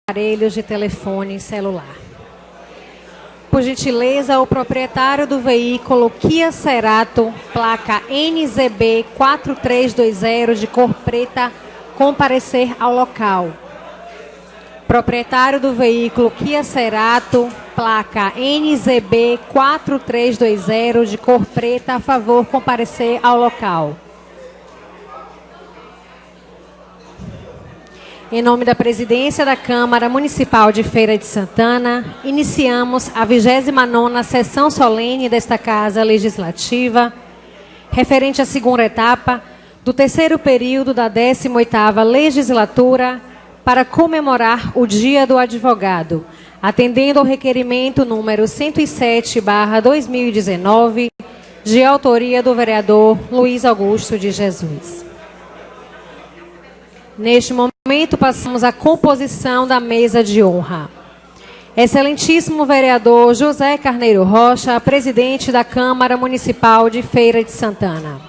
aparelhos de telefone celular. Por gentileza, o proprietário do veículo Kia Cerato, placa NZB 4320, de cor preta, comparecer ao local. Proprietário do veículo Kia Cerato, placa NZB 4320, de cor preta, a favor, comparecer ao local. Em nome da Presidência da Câmara Municipal de Feira de Santana, iniciamos a 29ª sessão solene desta Casa Legislativa, referente à segunda etapa do terceiro período da 18ª Legislatura, para comemorar o Dia do Advogado, atendendo ao requerimento número 107/2019, de autoria do vereador Luiz Augusto de Jesus. Neste momento, passamos à composição da mesa de honra. Excelentíssimo vereador José Carneiro Rocha, presidente da Câmara Municipal de Feira de Santana.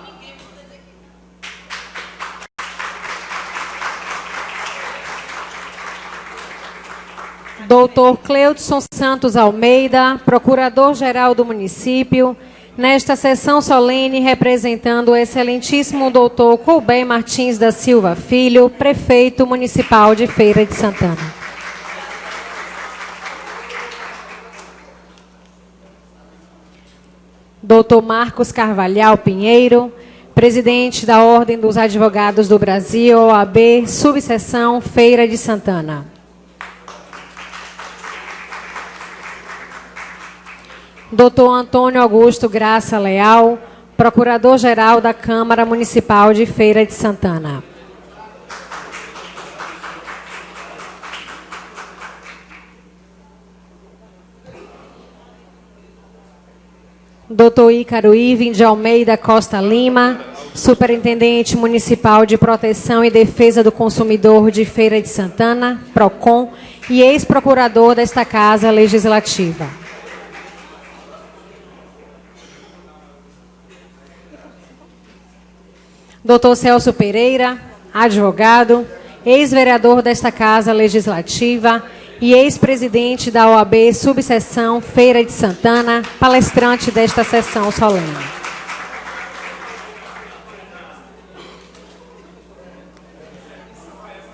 Doutor Cleudson Santos Almeida, procurador-geral do município, nesta sessão solene representando o excelentíssimo doutor Colbert Martins da Silva Filho, prefeito municipal de Feira de Santana. Doutor Marcos Carvalhal Pinheiro, presidente da Ordem dos Advogados do Brasil, OAB, subseção Feira de Santana. Doutor Antônio Augusto Graça Leal, procurador-geral da Câmara Municipal de Feira de Santana. Doutor Ícaro Ivem de Almeida Costa Lima, superintendente municipal de Proteção e Defesa do Consumidor de Feira de Santana, PROCON, e ex-procurador desta Casa Legislativa. Doutor Celso Pereira, advogado, ex-vereador desta Casa Legislativa e ex-presidente da OAB subseção Feira de Santana, palestrante desta sessão solene.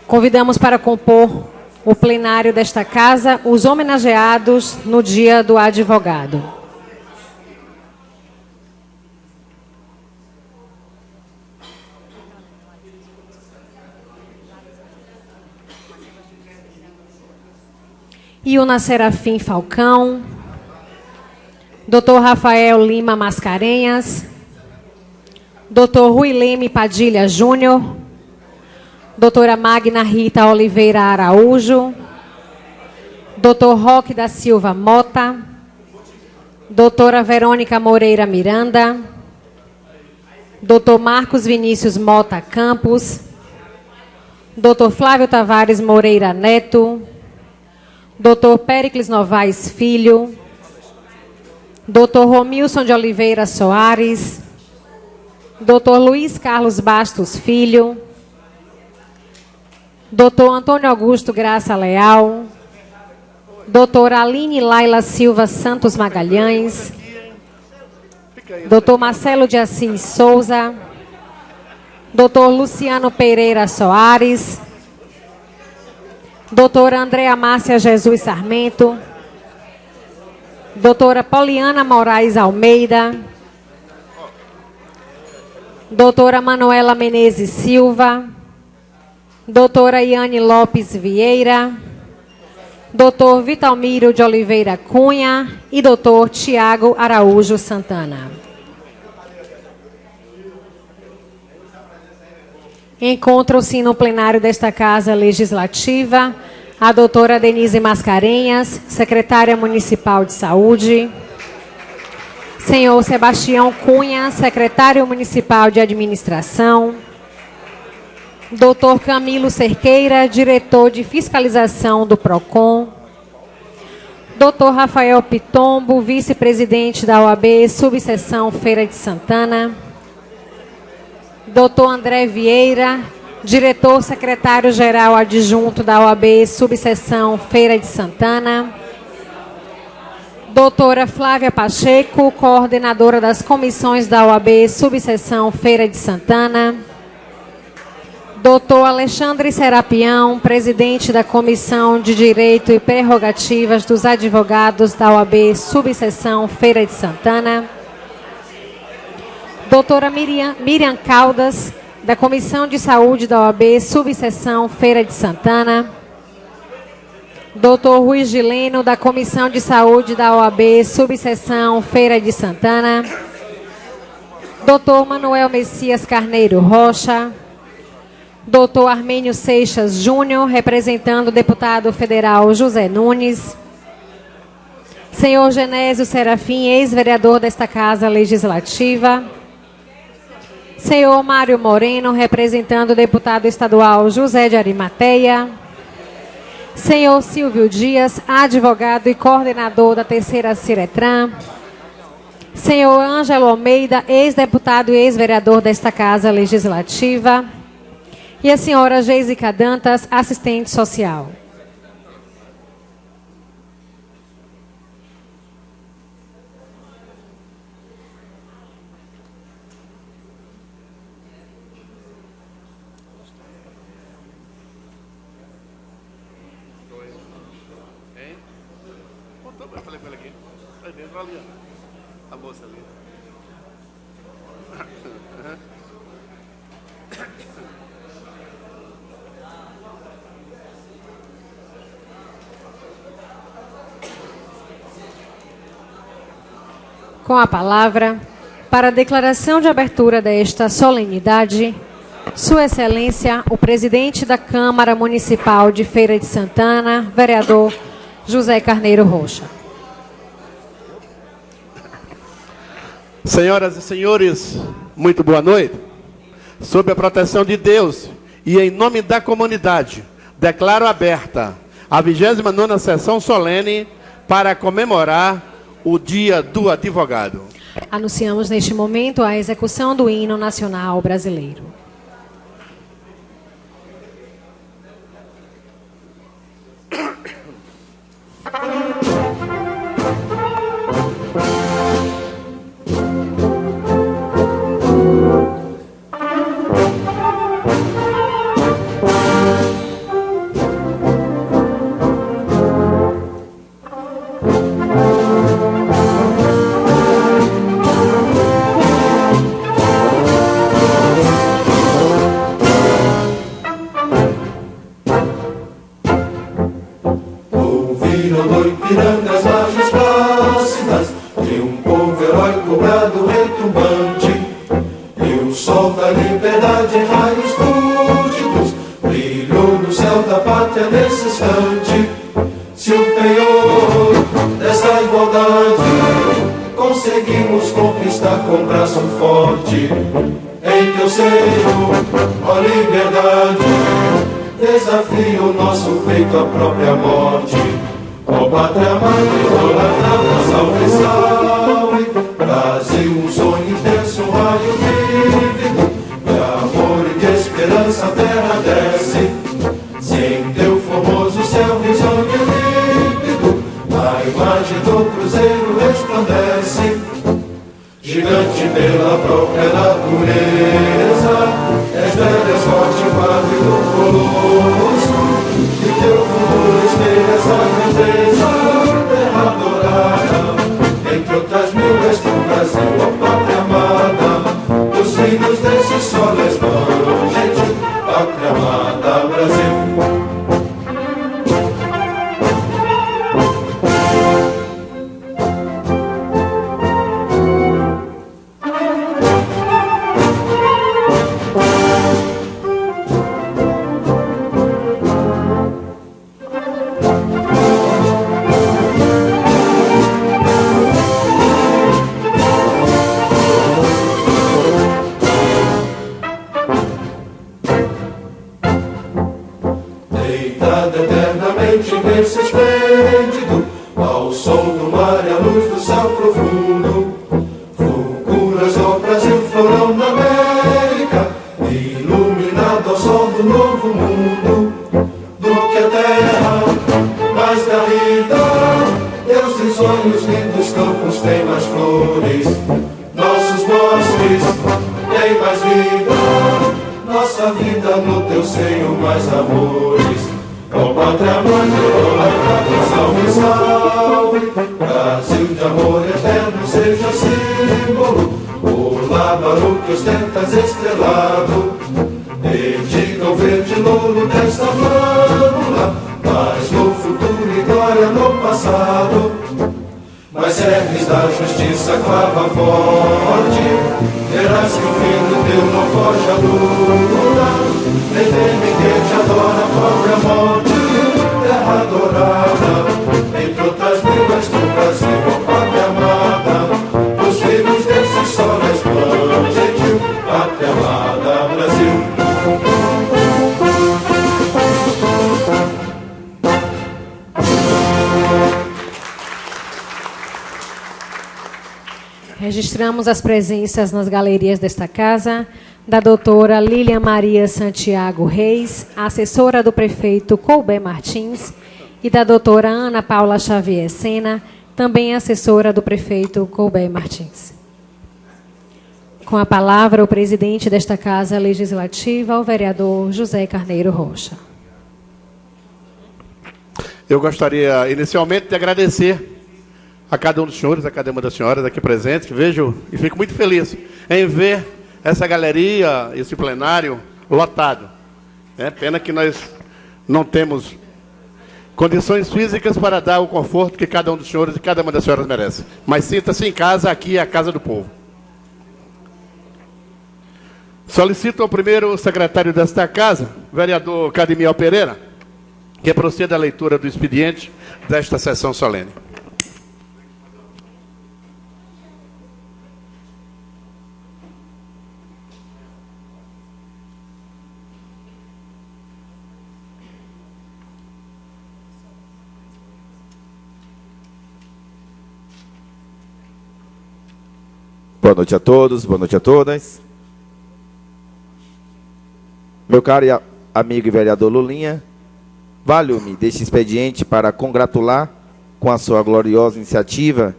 Convidamos para compor o plenário desta Casa os homenageados no Dia do Advogado. Iuna Serafim Falcão, Dr. Rafael Lima Mascarenhas, Dr. Rui Leme Padilha Júnior, Doutora Magna Rita Oliveira Araújo, Dr. Roque da Silva Mota, Doutora Verônica Moreira Miranda, Dr. Marcos Vinícius Mota Campos, Dr. Flávio Tavares Moreira Neto, Dr. Péricles Novaes Filho, Dr. Romilson de Oliveira Soares, Dr. Luiz Carlos Bastos Filho, Dr. Antônio Augusto Graça Leal, Dr. Aline Laila Silva Santos Magalhães, Dr. Marcelo de Assis Souza, Dr. Luciano Pereira Soares, Doutora Andréa Márcia Jesus Sarmento, Doutora Poliana Moraes Almeida, Doutora Manuela Menezes Silva, Doutora Iane Lopes Vieira, Doutor Vitalmiro de Oliveira Cunha e Doutor Tiago Araújo Santana. Encontram-se no plenário desta Casa Legislativa a doutora Denise Mascarenhas, secretária municipal de Saúde, senhor Sebastião Cunha, secretário municipal de Administração, doutor Camilo Cerqueira, diretor de fiscalização do PROCON, doutor Rafael Pitombo, vice-presidente da OAB, subseção Feira de Santana, doutor André Vieira, Diretor secretário-geral adjunto da OAB Subseção Feira de Santana. Doutora Flávia Pacheco, coordenadora das comissões da OAB Subseção Feira de Santana. Doutor Alexandre Serapião, presidente da Comissão de Direito e Prerrogativas dos Advogados da OAB Subseção Feira de Santana. Doutora Miriam Caldas, da Comissão de Saúde da OAB Subseção Feira de Santana. Doutor Rui Gileno, da Comissão de Saúde da OAB Subseção Feira de Santana. Doutor Manuel Messias Carneiro Rocha. Doutor Armênio Seixas Júnior, representando o deputado federal José Nunes. Senhor Genésio Serafim, ex-vereador desta Casa Legislativa. Senhor Mário Moreno, representando o deputado estadual José de Arimateia. Senhor Silvio Dias, advogado e coordenador da terceira Ciretran. Senhor Ângelo Almeida, ex-deputado e ex-vereador desta Casa Legislativa. E a senhora Geisica Dantas, assistente social. Eu falei com ela aqui. Aí dentro ali, ó. A moça ali. Com a palavra, para a declaração de abertura desta solenidade, Sua Excelência, o presidente da Câmara Municipal de Feira de Santana, vereador José Carneiro Rocha. Senhoras e senhores, muito boa noite. Sob a proteção de Deus e em nome da comunidade, declaro aberta a 29ª sessão solene para comemorar o Dia do Advogado. Anunciamos neste momento a execução do hino nacional brasileiro. Pirangas, margens plácidas, de um povo heróico brado retumbante, e o sol da liberdade em raios fúlgidos brilhou no céu da pátria nesse instante. Se o penhor dessa igualdade conseguimos conquistar com braço forte, em teu seio, ó liberdade, desafio nosso peito à própria morte. Ó pátria amada, idolatrada, salve, salve, Brasil, um sonho intenso, um raio vívido, de amor e de esperança a terra desce, se em teu formoso céu risonho e límpido, a imagem do cruzeiro resplandece, gigante pela própria natureza, és velho, és forte, quadro do colosso, e teu futuro espelha essa grandeza, terra dourada, entre outras mil és tu, Brasil, ó pátria amada, dos filhos desse sol és gente, pátria amada, Brasil. Deitada eternamente nesse esplêndido, ao som do mar e à luz do céu profundo, fulguras do Brasil, florão da América, iluminado ao sol do sonhos lindos campos têm mais flores, nossos bosques têm mais vida, nossa vida no teu seio mais amores. Ó pátria mãe, salve, salve, Brasil de amor eterno seja símbolo, o lábaro que ostentas estrelado, dedica o verde louro desta flâmula, mas no futuro e glória no passado. Mas serves da justiça clava forte, verás que o filho teu não foge à luta, nem teme quem te adora a própria morte, terra adorada, entre outras línguas do Brasil, ó pátria amada, os filhos desse sol resplandecente, pátria amada, Brasil. Registramos as presenças nas galerias desta casa da doutora Lília Maria Santiago Reis, assessora do prefeito Colbert Martins, e da doutora Ana Paula Xavier Sena, também assessora do prefeito Colbert Martins. Com a palavra, o presidente desta Casa Legislativa, o vereador José Carneiro Rocha. Eu gostaria, inicialmente, de agradecer a cada um dos senhores, a cada uma das senhoras aqui presentes, que vejo e fico muito feliz em ver essa galeria, esse plenário lotado. É pena que nós não temos condições físicas para dar o conforto que cada um dos senhores e cada uma das senhoras merece. Mas sinta-se em casa, aqui é a casa do povo. Solicito ao primeiro secretário desta casa, vereador Cadmiel Pereira, que proceda à leitura do expediente desta sessão solene. Boa noite a todos, boa noite a todas. Meu caro amigo e vereador Lulinha, valho-me deste expediente para congratular com a sua gloriosa iniciativa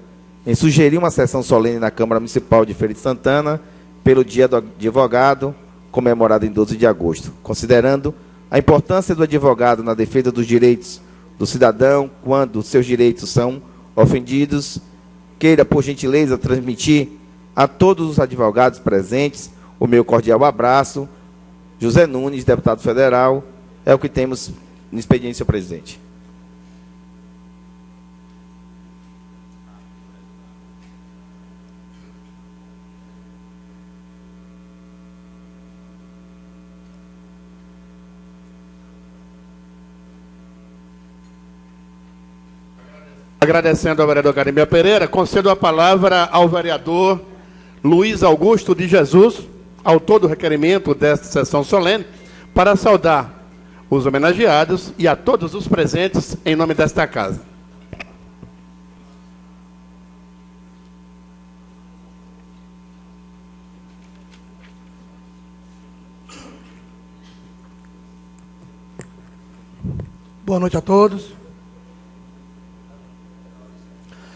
em sugerir uma sessão solene na Câmara Municipal de Feira de Santana pelo Dia do Advogado, comemorado em 12 de agosto, considerando a importância do advogado na defesa dos direitos do cidadão quando seus direitos são ofendidos. Queira, por gentileza, transmitir a todos os advogados presentes o meu cordial abraço. José Nunes, deputado federal, é o que temos no expediente, senhor presidente. Agradecendo ao vereador Cadmiel Pereira, concedo a palavra ao vereador Luiz Augusto de Jesus, autor do requerimento desta sessão solene, para saudar os homenageados e a todos os presentes em nome desta casa. Boa noite a todos.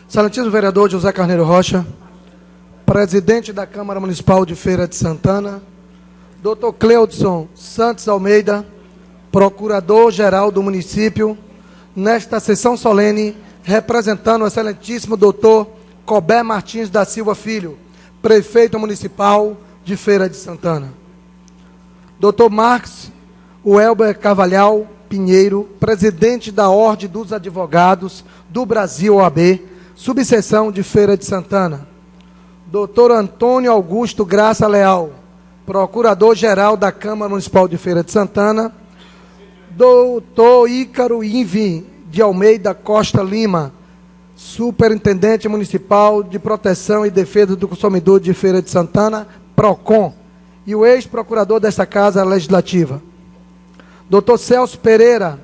Excelentíssimo vereador José Carneiro Rocha, presidente da Câmara Municipal de Feira de Santana, doutor Cleudson Santos Almeida, procurador-geral do município, nesta sessão solene, representando o excelentíssimo doutor Colbert Martins da Silva Filho, prefeito municipal de Feira de Santana. Doutor Marcos Welber Carvalhal Pinheiro, presidente da Ordem dos Advogados do Brasil, OAB, subseção de Feira de Santana. Doutor Antônio Augusto Graça Leal, procurador-geral da Câmara Municipal de Feira de Santana. Doutor Ícaro Invi de Almeida Costa Lima, superintendente municipal de proteção e defesa do consumidor de Feira de Santana, PROCON, e o ex-procurador desta Casa Legislativa. Doutor Celso Pereira,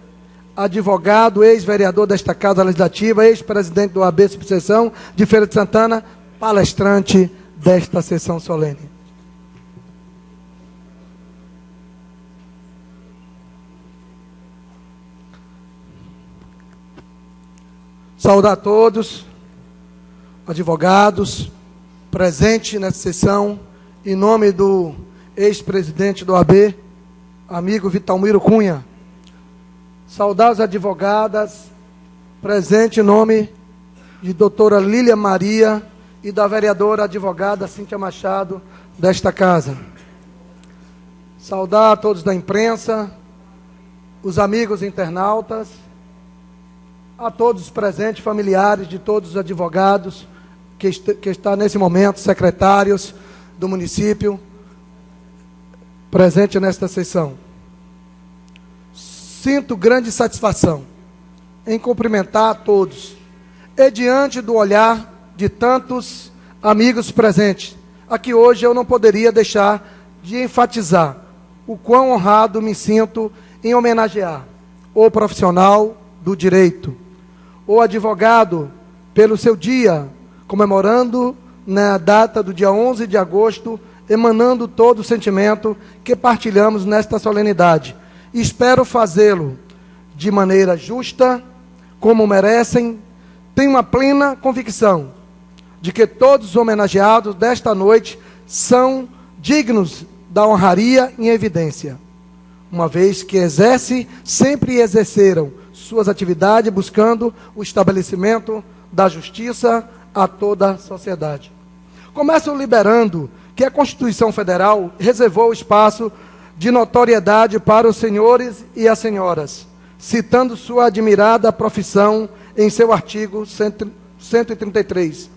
advogado, ex-vereador desta Casa Legislativa, ex-presidente do AB Subseção de Feira de Santana, palestrante desta sessão solene. Saudar a todos, advogados, presente nessa sessão, em nome do ex-presidente do OAB, amigo Vitalmiro Cunha. Saudar as advogadas, presente em nome de doutora Lília Maria e da vereadora advogada Cíntia Machado, desta casa. Saudar a todos da imprensa, os amigos internautas, a todos os presentes, familiares de todos os advogados que está nesse momento, secretários do município, presente nesta sessão. Sinto grande satisfação em cumprimentar a todos e diante do olhar de tantos amigos presentes. Aqui hoje eu não poderia deixar de enfatizar o quão honrado me sinto em homenagear o profissional do direito, o advogado, pelo seu dia, comemorando na data do dia 11 de agosto, emanando todo o sentimento que partilhamos nesta solenidade. Espero fazê-lo de maneira justa, como merecem. Tenho uma plena convicção de que todos os homenageados desta noite são dignos da honraria em evidência, uma vez que sempre exerceram suas atividades buscando o estabelecimento da justiça a toda a sociedade. Começo liberando que a Constituição Federal reservou espaço de notoriedade para os senhores e as senhoras, citando sua admirada profissão em seu artigo 133.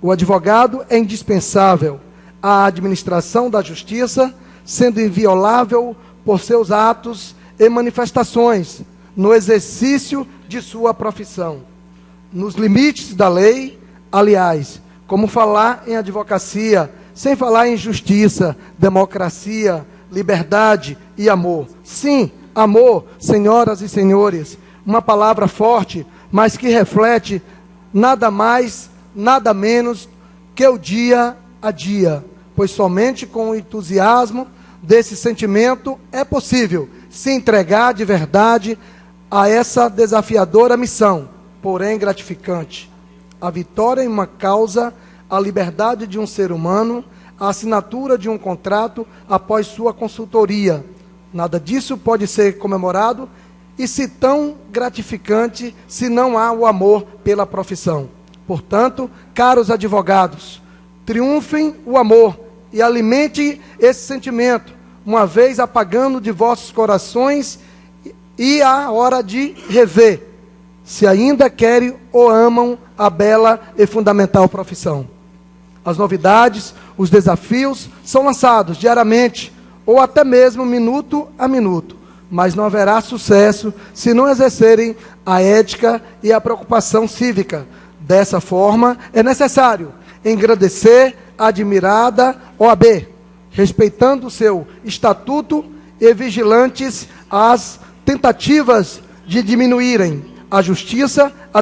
O advogado é indispensável à administração da justiça, sendo inviolável por seus atos e manifestações no exercício de sua profissão, nos limites da lei. Aliás, como falar em advocacia sem falar em justiça, democracia, liberdade e amor? Sim, amor, senhoras e senhores, uma palavra forte, mas que reflete nada mais, nada menos que o dia a dia, pois somente com o entusiasmo desse sentimento é possível se entregar de verdade a essa desafiadora missão, porém gratificante. A vitória em uma causa, a liberdade de um ser humano, a assinatura de um contrato após sua consultoria. Nada disso pode ser comemorado e se tão gratificante se não há o amor pela profissão. Portanto, caros advogados, triunfem o amor e alimente esse sentimento, uma vez apagando de vossos corações e a hora de rever, se ainda querem ou amam a bela e fundamental profissão. As novidades, os desafios são lançados diariamente ou até mesmo minuto a minuto, mas não haverá sucesso se não exercerem a ética e a preocupação cívica. Dessa forma, é necessário engrandecer a admirada OAB, respeitando seu estatuto e vigilantes às tentativas de diminuírem a justiça, a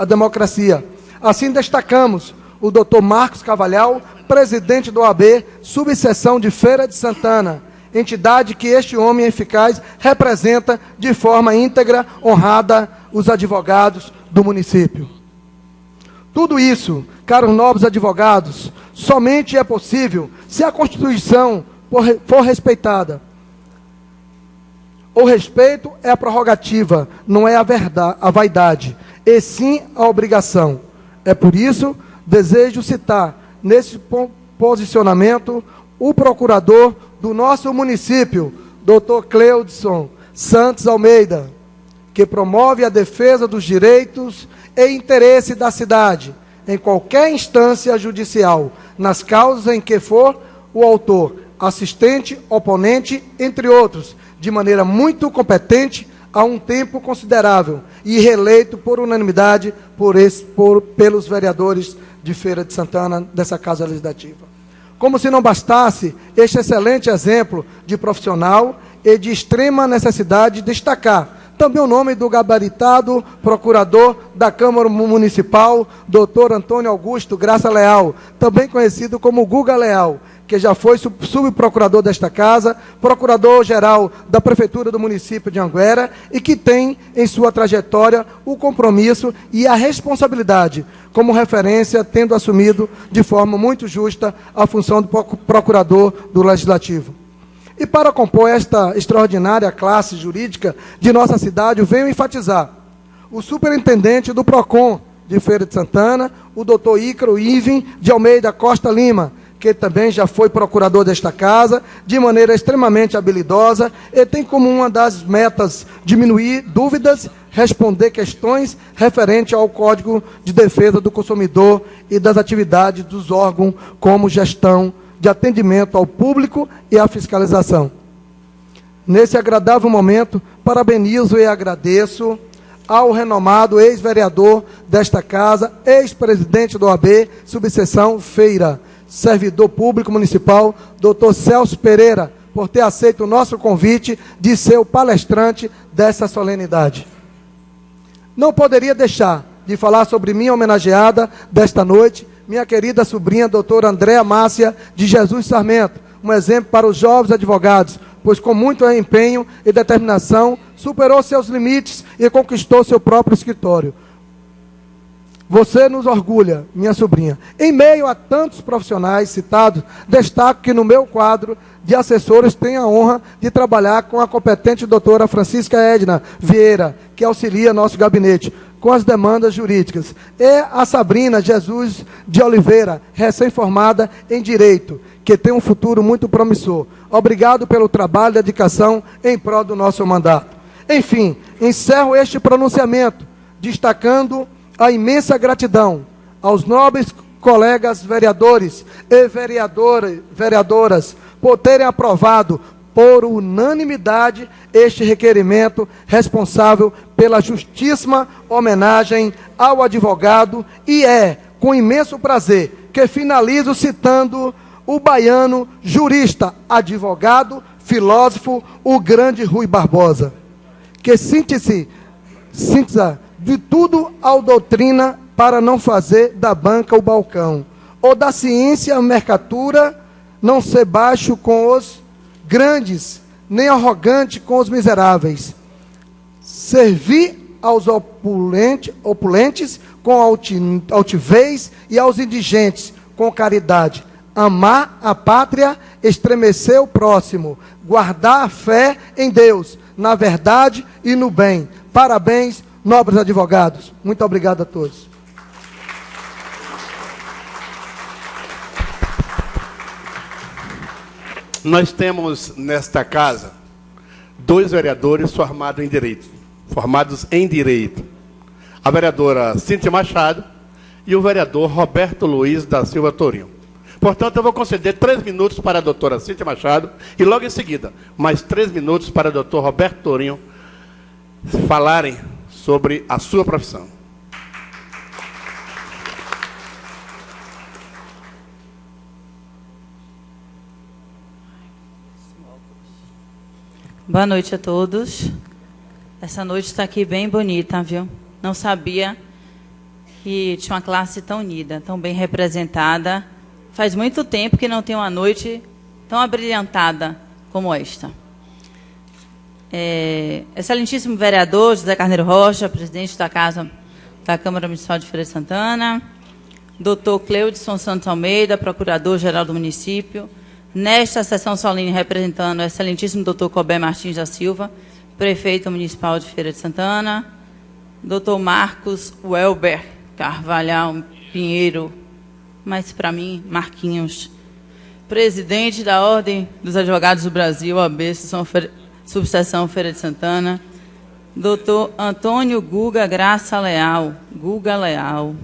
democracia. Assim destacamos o Dr. Marcos Cavalhal, presidente do OAB, subseção de Feira de Santana, entidade que este homem eficaz representa de forma íntegra, honrada, os advogados do município. Tudo isso, caros nobres advogados, somente é possível se a Constituição for respeitada. O respeito é a prerrogativa, não é a vaidade, e sim a obrigação. É por isso, desejo citar, nesse posicionamento, o procurador do nosso município, Dr. Cleudson Santos Almeida, que promove a defesa dos direitos e interesse da cidade, em qualquer instância judicial, nas causas em que for o autor, assistente, oponente, entre outros, de maneira muito competente, há um tempo considerável, e reeleito por unanimidade pelos vereadores de Feira de Santana, dessa Casa Legislativa. Como se não bastasse este excelente exemplo de profissional e de extrema necessidade, destacar também o nome do gabaritado procurador da Câmara Municipal, Dr. Antônio Augusto Graça Leal, também conhecido como Guga Leal, que já foi subprocurador desta casa, procurador-geral da Prefeitura do município de Anguera, e que tem em sua trajetória o compromisso e a responsabilidade como referência, tendo assumido de forma muito justa a função do procurador do Legislativo. E para compor esta extraordinária classe jurídica de nossa cidade, eu venho enfatizar o superintendente do PROCON de Feira de Santana, o doutor Ícaro Iven de Almeida Costa Lima, que também já foi procurador desta casa, de maneira extremamente habilidosa, e tem como uma das metas diminuir dúvidas, responder questões referentes ao Código de Defesa do Consumidor e das atividades dos órgãos como gestão de atendimento ao público e à fiscalização. Nesse agradável momento, parabenizo e agradeço ao renomado ex-vereador desta casa, ex-presidente do OAB, subseção Feira, servidor público municipal, doutor Celso Pereira, por ter aceito o nosso convite de ser o palestrante dessa solenidade. Não poderia deixar de falar sobre minha homenageada desta noite, minha querida sobrinha, doutora Andréa Márcia de Jesus Sarmento, um exemplo para os jovens advogados, pois com muito empenho e determinação, superou seus limites e conquistou seu próprio escritório. Você nos orgulha, minha sobrinha. Em meio a tantos profissionais citados, destaco que no meu quadro de assessores tenho a honra de trabalhar com a competente doutora Francisca Edna Vieira, que auxilia nosso gabinete com as demandas jurídicas, e a Sabrina Jesus de Oliveira, recém-formada em Direito, que tem um futuro muito promissor. Obrigado pelo trabalho e dedicação em prol do nosso mandato. Enfim, encerro este pronunciamento, destacando a imensa gratidão aos nobres colegas vereadores e vereadoras por terem aprovado por unanimidade este requerimento, responsável pela justíssima homenagem ao advogado, e é com imenso prazer que finalizo citando o baiano jurista, advogado, filósofo, o grande Rui Barbosa, que síntese de tudo ao doutrina para não fazer da banca o balcão, ou da ciência a mercatura, não ser baixo com os grandes, nem arrogante com os miseráveis, servir aos opulentes com altivez e aos indigentes com caridade, amar a pátria, estremecer o próximo, guardar a fé em Deus, na verdade e no bem. Parabéns, nobres advogados. Muito obrigado a todos. Nós temos nesta casa 2 vereadores formados em direito. A vereadora Cíntia Machado e o vereador Roberto Luiz da Silva Tourinho. Portanto, eu vou conceder 3 minutos para a doutora Cíntia Machado e logo em seguida, mais 3 minutos para o doutor Roberto Tourinho falarem sobre a sua profissão. Boa noite a todos. Essa noite está aqui bem bonita, viu? Não sabia que tinha uma classe tão unida, tão bem representada. Faz muito tempo que não tem uma noite tão abrilhantada como esta. Excelentíssimo vereador José Carneiro Rocha, presidente da Casa da Câmara Municipal de Feira de Santana, doutor Cleudson Santos Almeida, procurador-geral do município, nesta sessão solene representando o excelentíssimo doutor Cobé Martins da Silva, prefeito municipal de Feira de Santana, doutor Marcos Welber Carvalhal Pinheiro, mas para mim, Marquinhos, presidente da Ordem dos Advogados do Brasil, OAB, subseção Feira de Santana, doutor Antônio Guga Graça Leal, Guga Leal,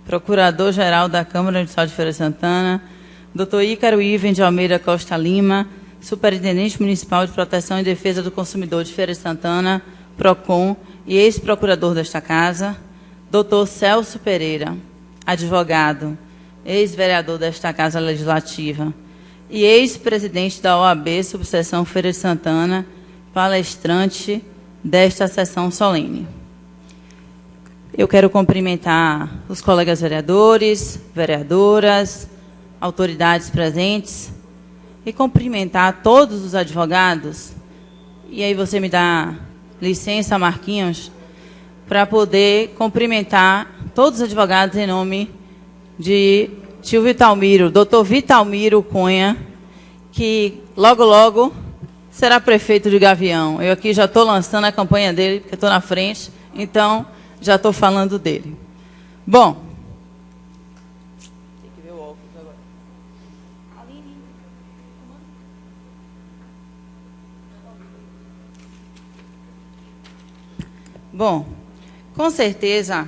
procurador-geral da Câmara Municipal de Feira de Santana, doutor Ícaro Iven de Almeida Costa Lima, superintendente municipal de proteção e defesa do consumidor de Feira de Santana, PROCON, e ex-procurador desta casa, doutor Celso Pereira, advogado, ex-vereador desta Casa Legislativa e ex-presidente da OAB, subseção Feira de Santana, palestrante desta sessão solene. Eu quero cumprimentar os colegas vereadores, vereadoras, autoridades presentes e cumprimentar todos os advogados. E aí você me dá licença, Marquinhos, para poder cumprimentar todos os advogados, em nome de tio Vitalmiro, doutor Vitalmiro Cunha, que logo, logo será prefeito de Gavião. Eu aqui já estou lançando a campanha dele, porque estou na frente, então já estou falando dele. Bom, tem que ver o óculos agora. Bom, com certeza,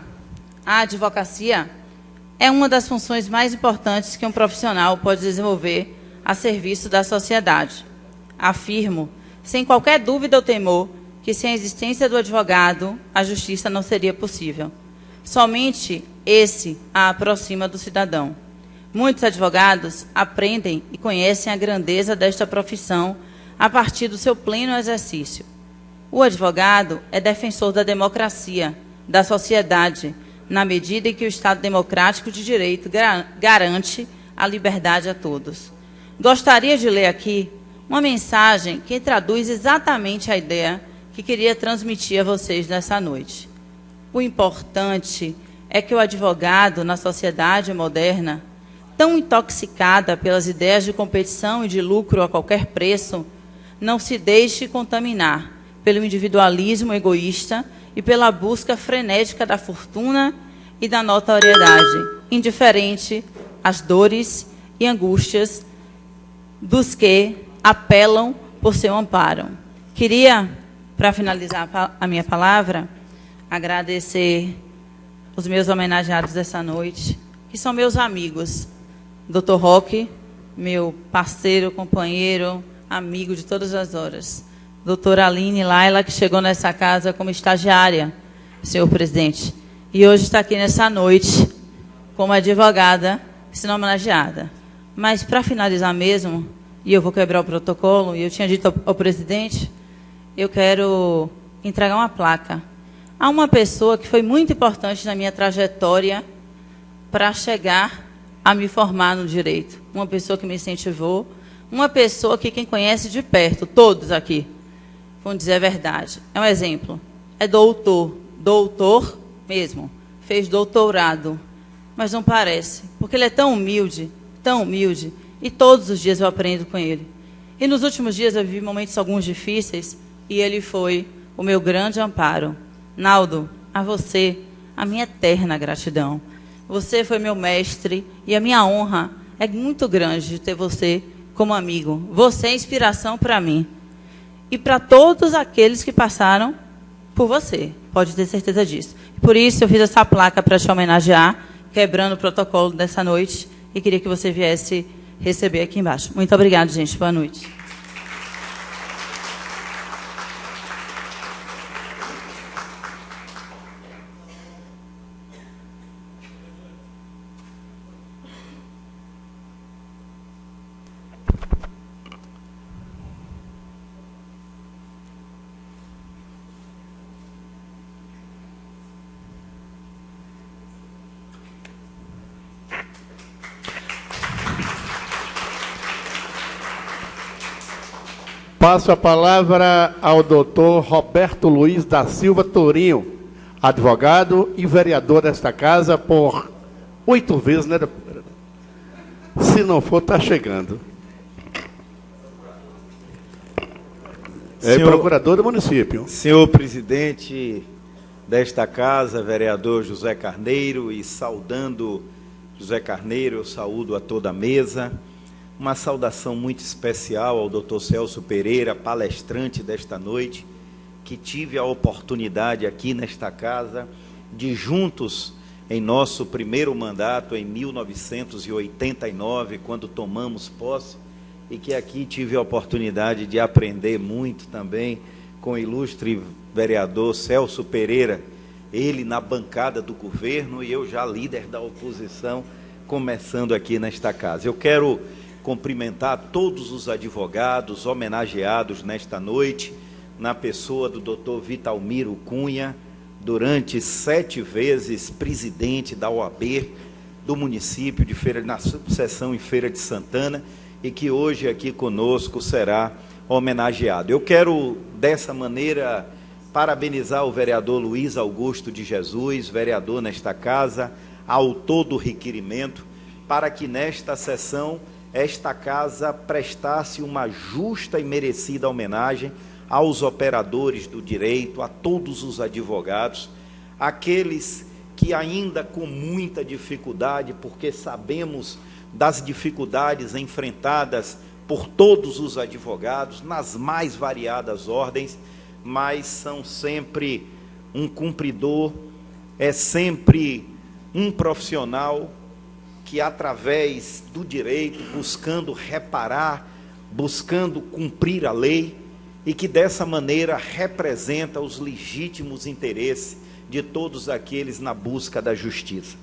a advocacia é uma das funções mais importantes que um profissional pode desenvolver a serviço da sociedade. Afirmo, sem qualquer dúvida ou temor, que sem a existência do advogado, a justiça não seria possível. Somente esse a aproxima do cidadão. Muitos advogados aprendem e conhecem a grandeza desta profissão a partir do seu pleno exercício. O advogado é defensor da democracia, da sociedade, na medida em que o Estado democrático de direito garante a liberdade a todos. Gostaria de ler aqui uma mensagem que traduz exatamente a ideia que queria transmitir a vocês nessa noite. O importante é que o advogado, na sociedade moderna, tão intoxicada pelas ideias de competição e de lucro a qualquer preço, não se deixe contaminar pelo individualismo egoísta e pela busca frenética da fortuna e da notoriedade, indiferente às dores e angústias dos que apelam por seu amparo. Queria, para finalizar a minha palavra, agradecer os meus homenageados dessa noite, que são meus amigos. Dr. Roque, meu parceiro, companheiro, amigo de todas as horas. Doutora Aline Laila, que chegou nessa casa como estagiária, senhor presidente, e hoje está aqui nessa noite como advogada, sendo homenageada. Mas, para finalizar mesmo, e eu vou quebrar o protocolo, e eu tinha dito ao presidente, eu quero entregar uma placa a uma pessoa que foi muito importante na minha trajetória para chegar a me formar no direito. Uma pessoa que me incentivou, uma pessoa que quem conhece de perto, todos aqui, vão dizer a verdade. É um exemplo. É doutor mesmo. Fez doutorado. Mas não parece. Porque ele é tão humilde, e todos os dias eu aprendo com ele. E nos últimos dias eu vivi momentos alguns difíceis, e ele foi o meu grande amparo. Naldo, a você, a minha eterna gratidão. Você foi meu mestre, e a minha honra é muito grande de ter você como amigo. Você é inspiração para mim. E para todos aqueles que passaram por você. Pode ter certeza disso. Por isso, eu fiz essa placa para te homenagear, quebrando o protocolo dessa noite, e queria que você viesse receber aqui embaixo. Muito obrigada, gente. Boa noite. Passo a palavra ao doutor Roberto Luiz da Silva Tourinho, advogado e vereador desta casa por 8 vezes, né? Se não for, está chegando. É procurador do município. Senhor presidente desta casa, vereador José Carneiro, e saudando José Carneiro, eu saúdo a toda a mesa. Uma saudação muito especial ao Dr. Celso Pereira, palestrante desta noite, que tive a oportunidade aqui nesta casa de juntos, em nosso primeiro mandato, em 1989, quando tomamos posse, e que aqui tive a oportunidade de aprender muito também com o ilustre vereador Celso Pereira, ele na bancada do governo e eu já líder da oposição, começando aqui nesta casa. Eu quero cumprimentar todos os advogados homenageados nesta noite, na pessoa do Dr. Vitalmiro Cunha, durante 7 vezes presidente da OAB do município de Feira, na subseção em Feira de Santana, e que hoje aqui conosco será homenageado. Eu quero, dessa maneira, parabenizar o vereador Luiz Augusto de Jesus, vereador nesta casa, autor do requerimento, para que nesta sessão esta casa prestasse uma justa e merecida homenagem aos operadores do direito, a todos os advogados, aqueles que ainda com muita dificuldade, porque sabemos das dificuldades enfrentadas por todos os advogados, nas mais variadas ordens, mas são sempre um cumpridor, é sempre um profissional que, através do direito, buscando reparar, buscando cumprir a lei, e que dessa maneira representa os legítimos interesses de todos aqueles na busca da justiça.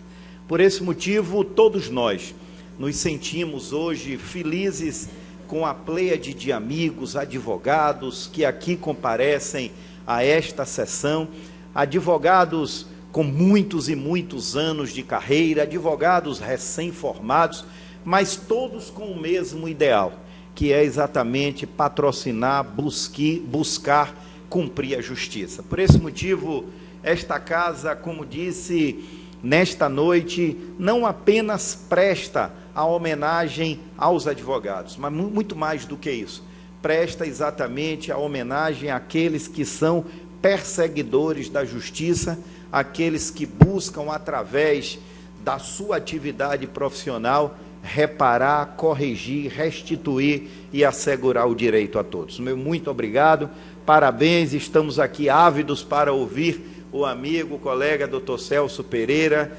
Por esse motivo, todos nós nos sentimos hoje felizes com a pleiade de amigos, advogados que aqui comparecem a esta sessão, advogados com muitos e muitos anos de carreira, advogados recém-formados, mas todos com o mesmo ideal, que é exatamente patrocinar, buscar cumprir a justiça. Por esse motivo, esta casa, como disse, nesta noite, não apenas presta a homenagem aos advogados, mas muito mais do que isso, presta exatamente a homenagem àqueles que são perseguidores da justiça, aqueles que buscam, através da sua atividade profissional, reparar, corrigir, restituir e assegurar o direito a todos. Meu muito obrigado, parabéns, estamos aqui ávidos para ouvir o amigo, o colega Dr. Celso Pereira,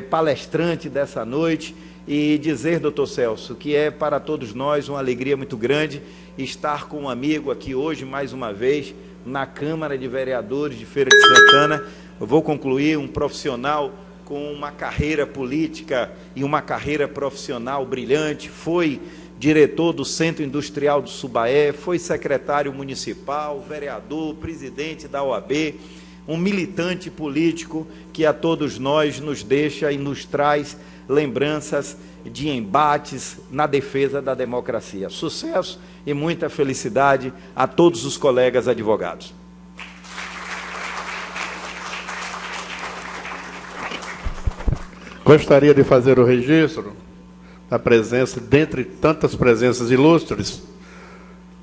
palestrante dessa noite, e dizer, Dr. Celso, que é para todos nós uma alegria muito grande estar com um amigo aqui hoje, mais uma vez, na Câmara de Vereadores de Feira de Santana. Eu vou concluir, um profissional com uma carreira política e uma carreira profissional brilhante, foi diretor do Centro Industrial do Subaé, foi secretário municipal, vereador, presidente da OAB, um militante político que a todos nós nos deixa e nos traz lembranças de embates na defesa da democracia. Sucesso e muita felicidade a todos os colegas advogados. Gostaria de fazer o registro da presença, dentre tantas presenças ilustres,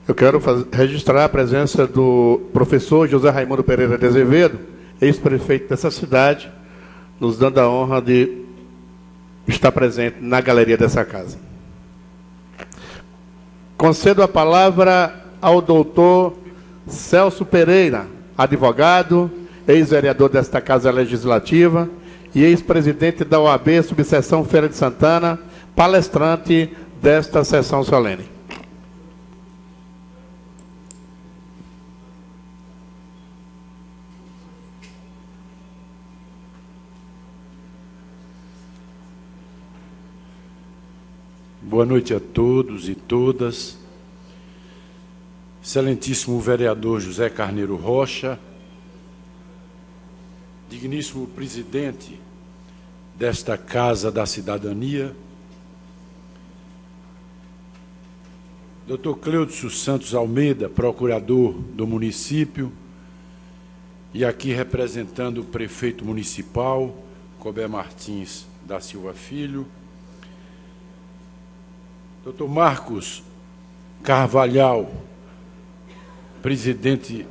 eu quero registrar a presença do professor José Raimundo Pereira de Azevedo, ex-prefeito dessa cidade, nos dando a honra de estar presente na galeria dessa casa. Concedo a palavra ao doutor Celso Pereira, advogado, ex-vereador desta Casa Legislativa e ex-presidente da OAB, subseção Feira de Santana, palestrante desta sessão solene. Boa noite a todos e todas. Excelentíssimo vereador José Carneiro Rocha, digníssimo presidente desta Casa da Cidadania, Dr. Cleudson Santos Almeida, procurador do município, e aqui representando o prefeito municipal, Cobé Martins da Silva Filho, Dr. Marcos Carvalhal, presidente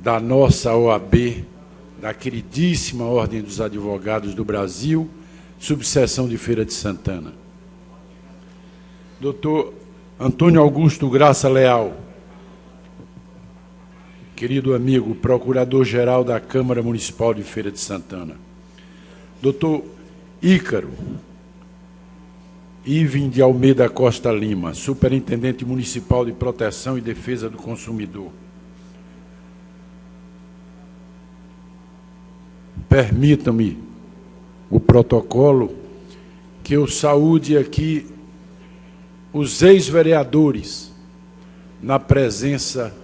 da nossa OAB, da queridíssima Ordem dos Advogados do Brasil, subseção de Feira de Santana. Dr. Antônio Augusto Graça Leal, querido amigo, procurador-geral da Câmara Municipal de Feira de Santana. Dr. Ícaro Ivem de Almeida Costa Lima, superintendente municipal de proteção e defesa do consumidor. Permitam-me o protocolo que eu saúde aqui os ex-vereadores na presença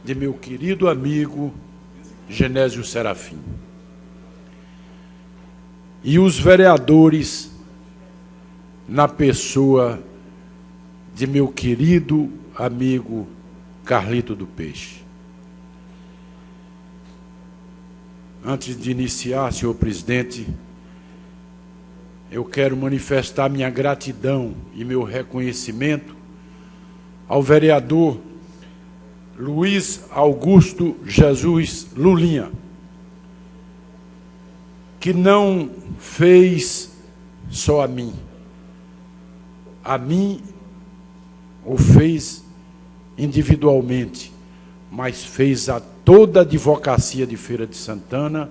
de meu querido amigo Genésio Serafim. E os vereadores na pessoa de meu querido amigo Carlito do Peixe. Antes de iniciar, senhor presidente, eu quero manifestar minha gratidão e meu reconhecimento ao vereador Luiz Augusto Jesus Lulinha, que não fez só a mim, ou fez individualmente, mas fez a toda a advocacia de Feira de Santana,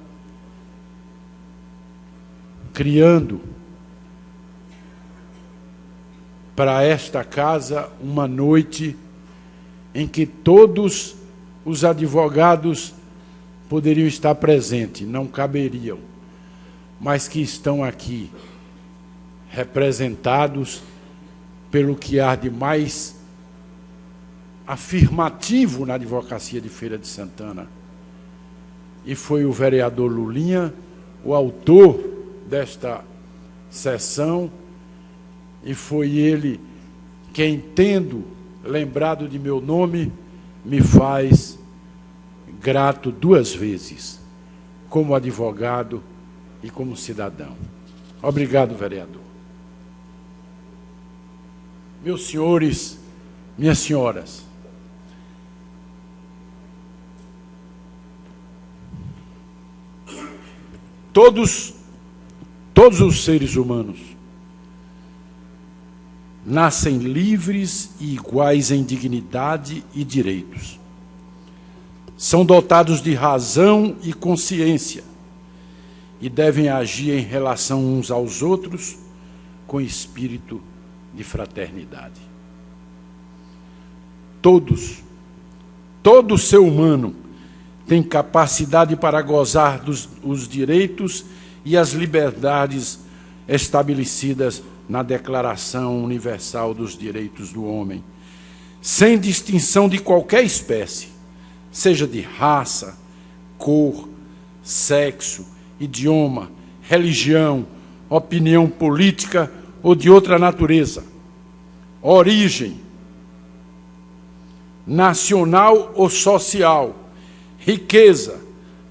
criando para esta casa uma noite em que todos os advogados poderiam estar presentes, não caberiam, mas que estão aqui representados pelo que há de mais afirmativo na advocacia de Feira de Santana. E foi o vereador Lulinha o autor desta sessão, e foi ele quem, tendo lembrado de meu nome, me faz grato duas vezes, como advogado e como cidadão. Obrigado, vereador. Meus senhores, minhas senhoras, todos os seres humanos nascem livres e iguais em dignidade e direitos. São dotados de razão e consciência e devem agir em relação uns aos outros com espírito de fraternidade. Todo ser humano tem capacidade para gozar dos direitos e as liberdades estabelecidas na Declaração Universal dos Direitos do Homem, sem distinção de qualquer espécie, seja de raça, cor, sexo, idioma, religião, opinião política ou de outra natureza, origem, nacional ou social, riqueza,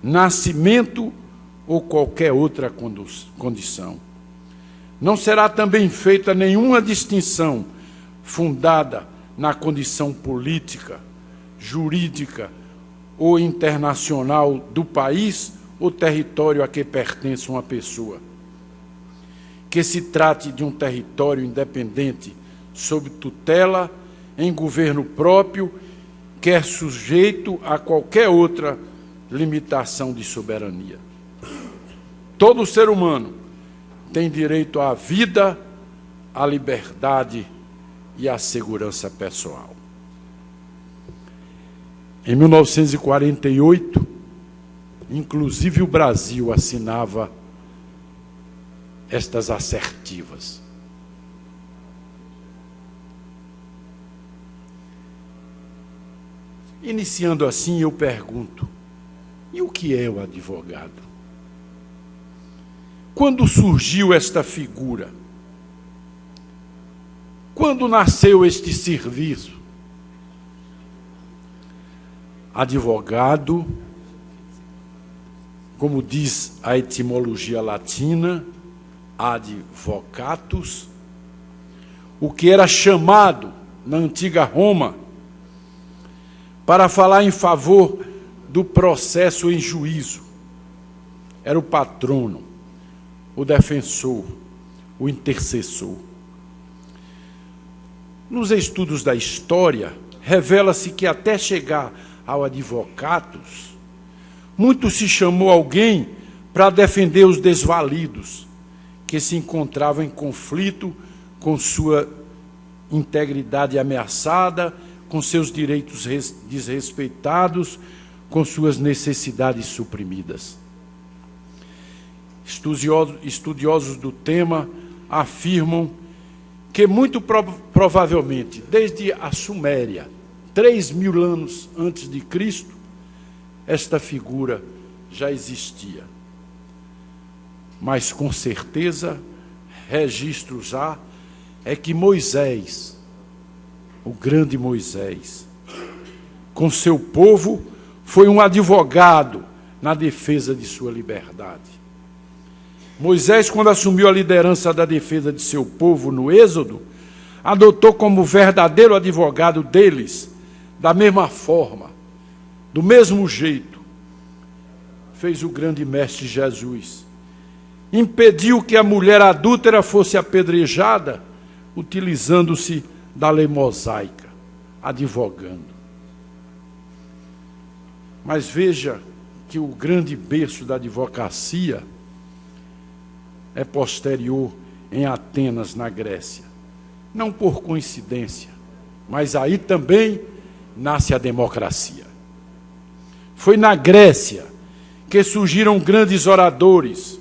nascimento ou qualquer outra condição. Não será também feita nenhuma distinção fundada na condição política, jurídica ou internacional do país ou território a que pertence uma pessoa. Que se trate de um território independente, sob tutela, em governo próprio, quer sujeito a qualquer outra limitação de soberania. Todo ser humano tem direito à vida, à liberdade e à segurança pessoal. Em 1948, inclusive o Brasil assinava estas assertivas. Iniciando assim, eu pergunto: e o que é o advogado? Quando surgiu esta figura? Quando nasceu este serviço? Advogado, como diz a etimologia latina, advocatus, o que era chamado na antiga Roma para falar em favor do processo em juízo. Era o patrono, o defensor, o intercessor. Nos estudos da história, revela-se que até chegar ao advocatus, muito se chamou alguém para defender os desvalidos, que se encontravam em conflito com sua integridade ameaçada, com seus direitos desrespeitados, com suas necessidades suprimidas. Estudiosos do tema afirmam que muito provavelmente, desde a Suméria, 3.000 anos antes de Cristo, esta figura já existia. Mas, com certeza, registros há, é que Moisés, o grande Moisés, com seu povo, foi um advogado na defesa de sua liberdade. Moisés, quando assumiu a liderança da defesa de seu povo no Êxodo, adotou como verdadeiro advogado deles, da mesma forma, do mesmo jeito, fez o grande mestre Jesus. Impediu que a mulher adúltera fosse apedrejada, utilizando-se da lei mosaica, advogando. Mas veja que o grande berço da advocacia é posterior em Atenas, na Grécia. Não por coincidência, mas aí também nasce a democracia. Foi na Grécia que surgiram grandes oradores,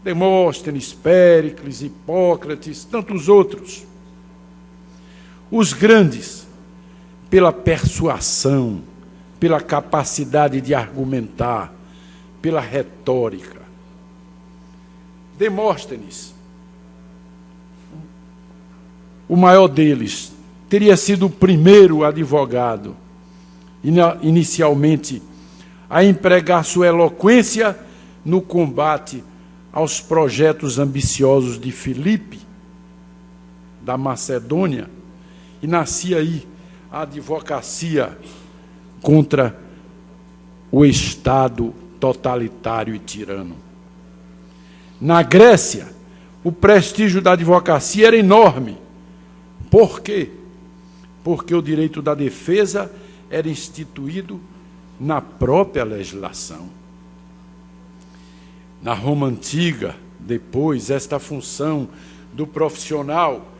Demóstenes, Péricles, Hipócrates, tantos outros. Os grandes, pela persuasão, pela capacidade de argumentar, pela retórica. Demóstenes, o maior deles, teria sido o primeiro advogado, inicialmente, a empregar sua eloquência no combate aos projetos ambiciosos de Filipe, da Macedônia, e nascia aí a advocacia contra o Estado totalitário e tirano. Na Grécia, o prestígio da advocacia era enorme. Por quê? Porque o direito da defesa era instituído na própria legislação. Na Roma antiga, depois, esta função do profissional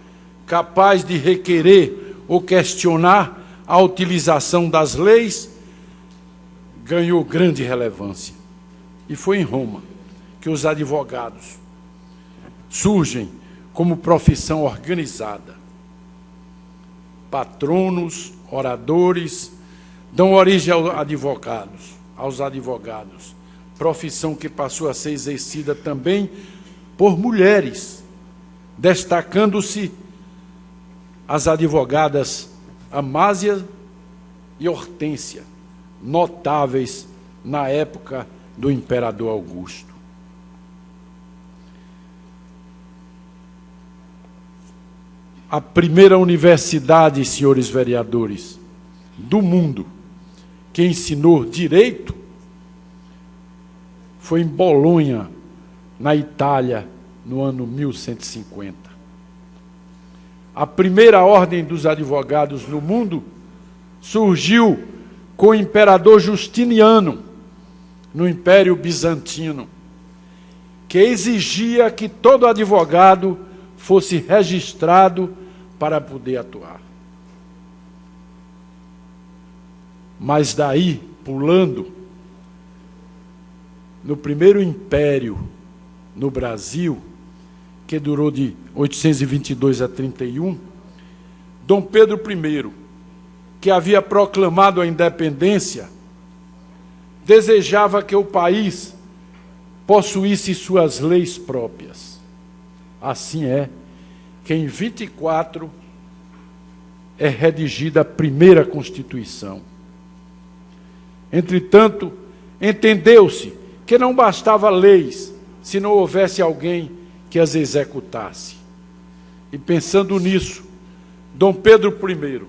capaz de requerer ou questionar a utilização das leis ganhou grande relevância. E foi em Roma que os advogados surgem como profissão organizada. Patronos, oradores, dão origem aos advogados, profissão que passou a ser exercida também por mulheres, destacando-se as advogadas Amásia e Hortência, notáveis na época do imperador Augusto. A primeira universidade, senhores vereadores, do mundo, que ensinou direito, foi em Bolonha, na Itália, no ano 1150. A primeira ordem dos advogados no mundo surgiu com o imperador Justiniano, no Império Bizantino, que exigia que todo advogado fosse registrado para poder atuar. Mas daí, pulando, no primeiro império no Brasil, que durou de 822 a 31, Dom Pedro I, que havia proclamado a independência, desejava que o país possuísse suas leis próprias. Assim é que em 24 é redigida a primeira Constituição. Entretanto, entendeu-se que não bastava leis se não houvesse alguém que as executasse. E pensando nisso, Dom Pedro I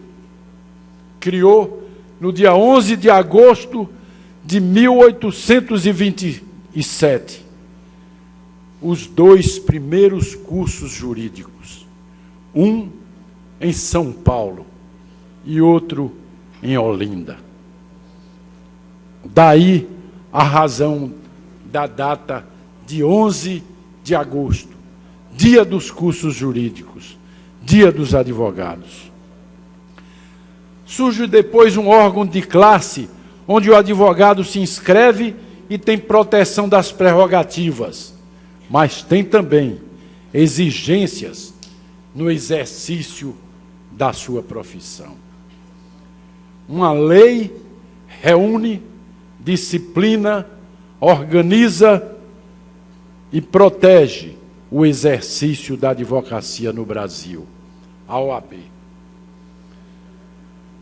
criou, no dia 11 de agosto de 1827, os dois primeiros cursos jurídicos, um em São Paulo e outro em Olinda. Daí a razão da data de 11 de agosto, dia dos cursos jurídicos, dia dos advogados. Surge depois um órgão de classe, onde o advogado se inscreve e tem proteção das prerrogativas, mas tem também exigências no exercício da sua profissão. Uma lei reúne, disciplina, organiza e protege o exercício da advocacia no Brasil, a OAB.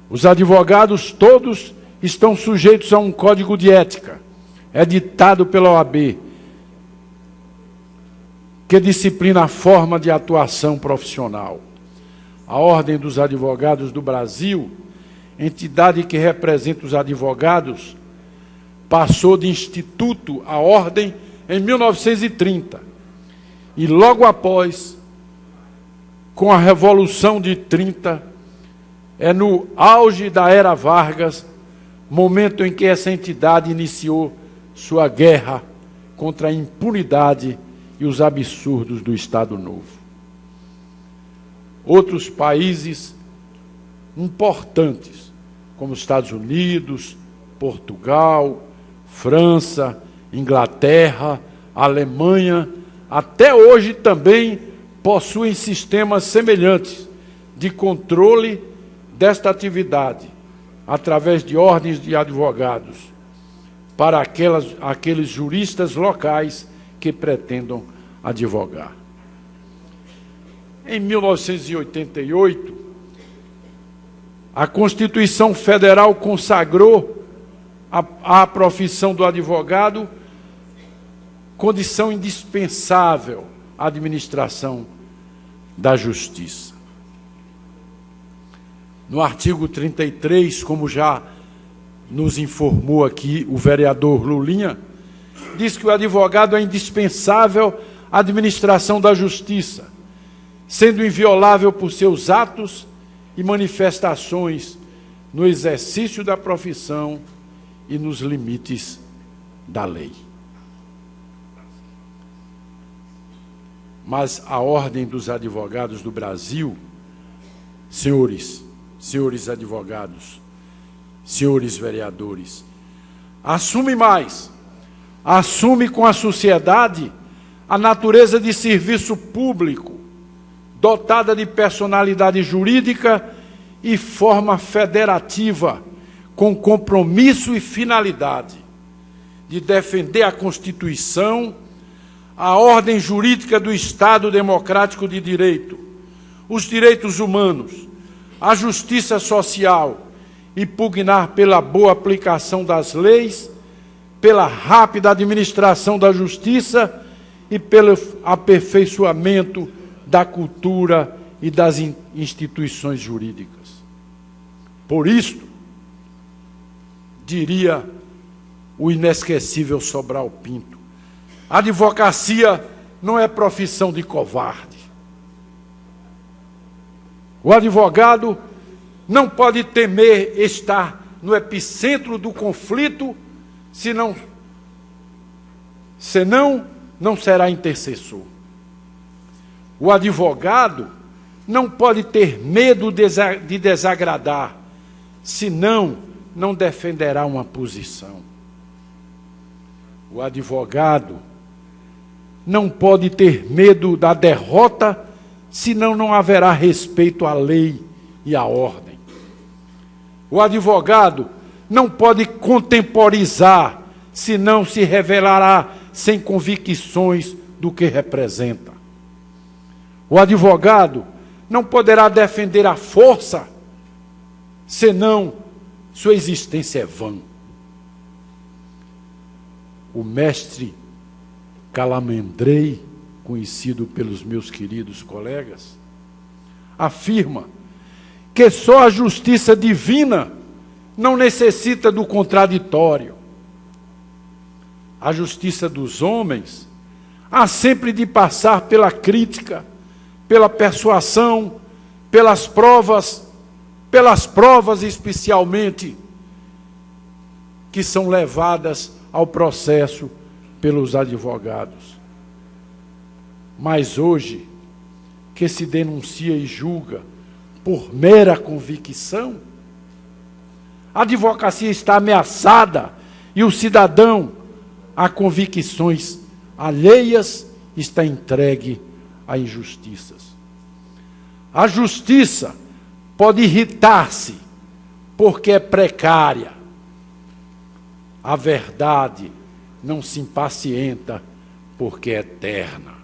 Os advogados todos estão sujeitos a um código de ética, editado pela OAB, que disciplina a forma de atuação profissional. A Ordem dos Advogados do Brasil, entidade que representa os advogados, passou de instituto à ordem em 1930. E logo após, com a Revolução de 30, no auge da era Vargas, momento em que essa entidade iniciou sua guerra contra a impunidade e os absurdos do Estado Novo. Outros países importantes, como os Estados Unidos, Portugal, França, Inglaterra, Alemanha, até hoje também possuem sistemas semelhantes de controle desta atividade, através de ordens de advogados, para aqueles juristas locais que pretendam advogar. Em 1988, a Constituição Federal consagrou a profissão do advogado condição indispensável à administração da justiça. No artigo 33, como já nos informou aqui o vereador Lulinha, diz que o advogado é indispensável à administração da justiça, sendo inviolável por seus atos e manifestações no exercício da profissão e nos limites da lei. Mas a Ordem dos Advogados do Brasil, senhores advogados, senhores vereadores, assume com a sociedade a natureza de serviço público, dotada de personalidade jurídica e forma federativa, com compromisso e finalidade de defender a Constituição, a ordem jurídica do Estado democrático de direito, os direitos humanos, a justiça social e pugnar pela boa aplicação das leis, pela rápida administração da justiça e pelo aperfeiçoamento da cultura e das instituições jurídicas. Por isto, diria o inesquecível Sobral Pinto, a advocacia não é profissão de covarde. O advogado não pode temer estar no epicentro do conflito, senão não será intercessor. O advogado não pode ter medo de desagradar, senão não defenderá uma posição. O advogado não pode ter medo da derrota, senão não haverá respeito à lei e à ordem. O advogado não pode contemporizar, senão se revelará sem convicções do que representa. O advogado não poderá defender a força, senão sua existência é vã. O mestre Calamandrei, conhecido pelos meus queridos colegas, afirma que só a justiça divina não necessita do contraditório. A justiça dos homens há sempre de passar pela crítica, pela persuasão, pelas provas especialmente, que são levadas ao processo pelos advogados. Mas hoje, que se denuncia e julga por mera convicção, a advocacia está ameaçada e o cidadão, a convicções alheias, está entregue a injustiças. A justiça pode irritar-se porque é precária. A verdade não se impacienta porque é eterna,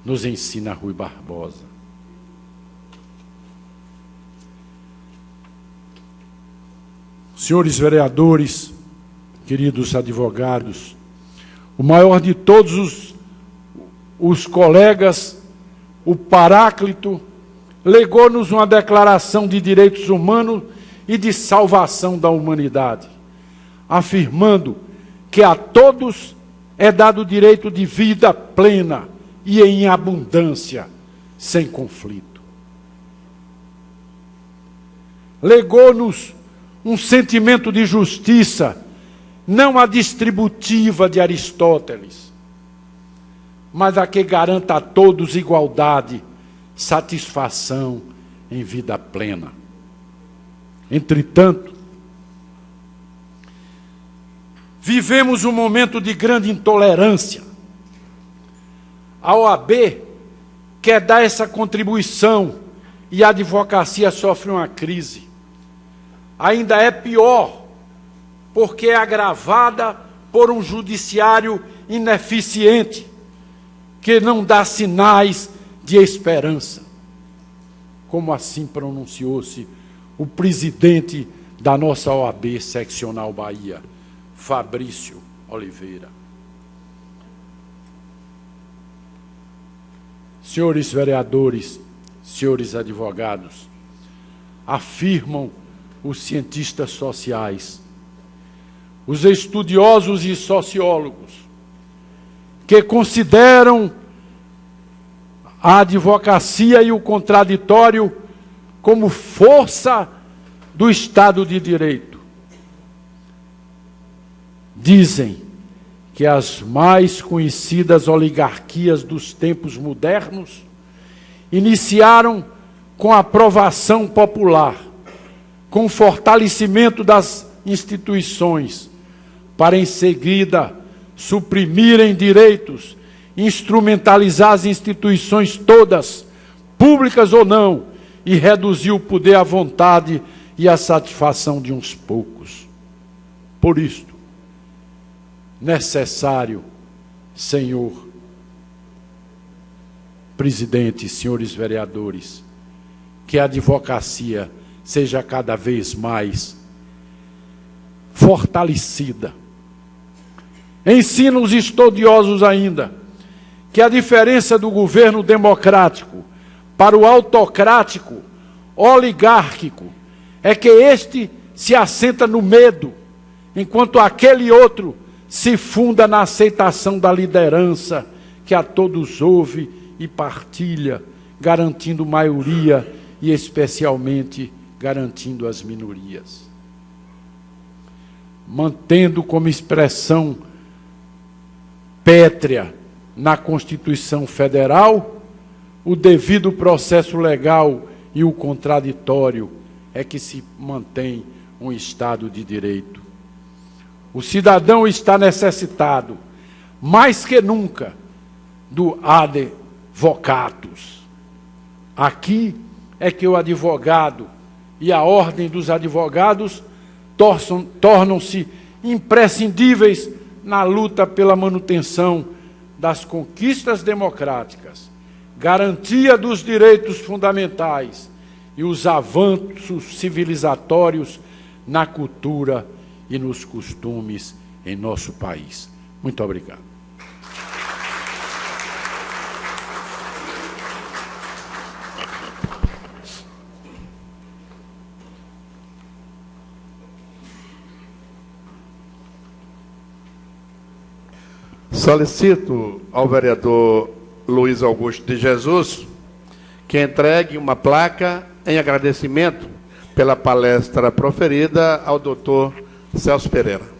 nos ensina Rui Barbosa. Senhores vereadores, queridos advogados, o maior de todos os colegas, o Paráclito, legou-nos uma declaração de direitos humanos e de salvação da humanidade, afirmando que a todos é dado o direito de vida plena e em abundância, sem conflito. Legou-nos um sentimento de justiça, não a distributiva de Aristóteles, mas a que garanta a todos igualdade, satisfação em vida plena. Entretanto, vivemos um momento de grande intolerância. A OAB quer dar essa contribuição e a advocacia sofre uma crise. Ainda é pior, porque é agravada por um judiciário ineficiente, que não dá sinais de esperança. Como assim pronunciou-se o presidente da nossa OAB Seccional Bahia, Fabrício Oliveira. Senhores vereadores, senhores advogados, afirmam os cientistas sociais, os estudiosos e sociólogos, que consideram a advocacia e o contraditório como força do Estado de Direito. Dizem que as mais conhecidas oligarquias dos tempos modernos iniciaram com a aprovação popular, com o fortalecimento das instituições, para em seguida suprimirem direitos, instrumentalizar as instituições todas, públicas ou não, e reduzir o poder à vontade e à satisfação de uns poucos. Por isto, necessário, senhor presidente, senhores vereadores, que a advocacia seja cada vez mais fortalecida. Ensina os estudiosos ainda que a diferença do governo democrático para o autocrático, oligárquico, é que este se assenta no medo, enquanto aquele outro se funda na aceitação da liderança, que a todos ouve e partilha, garantindo maioria e especialmente garantindo as minorias. Mantendo como expressão pétrea na Constituição Federal o devido processo legal e o contraditório, é que se mantém um Estado de Direito. O cidadão está necessitado, mais que nunca, do advocatus. Aqui é que o advogado e a ordem dos advogados tornam-se imprescindíveis na luta pela manutenção das conquistas democráticas, garantia dos direitos fundamentais e os avanços civilizatórios na cultura e nos costumes em nosso país. Muito obrigado. Solicito ao vereador Luiz Augusto de Jesus que entregue uma placa em agradecimento pela palestra proferida ao doutor Celso Pereira.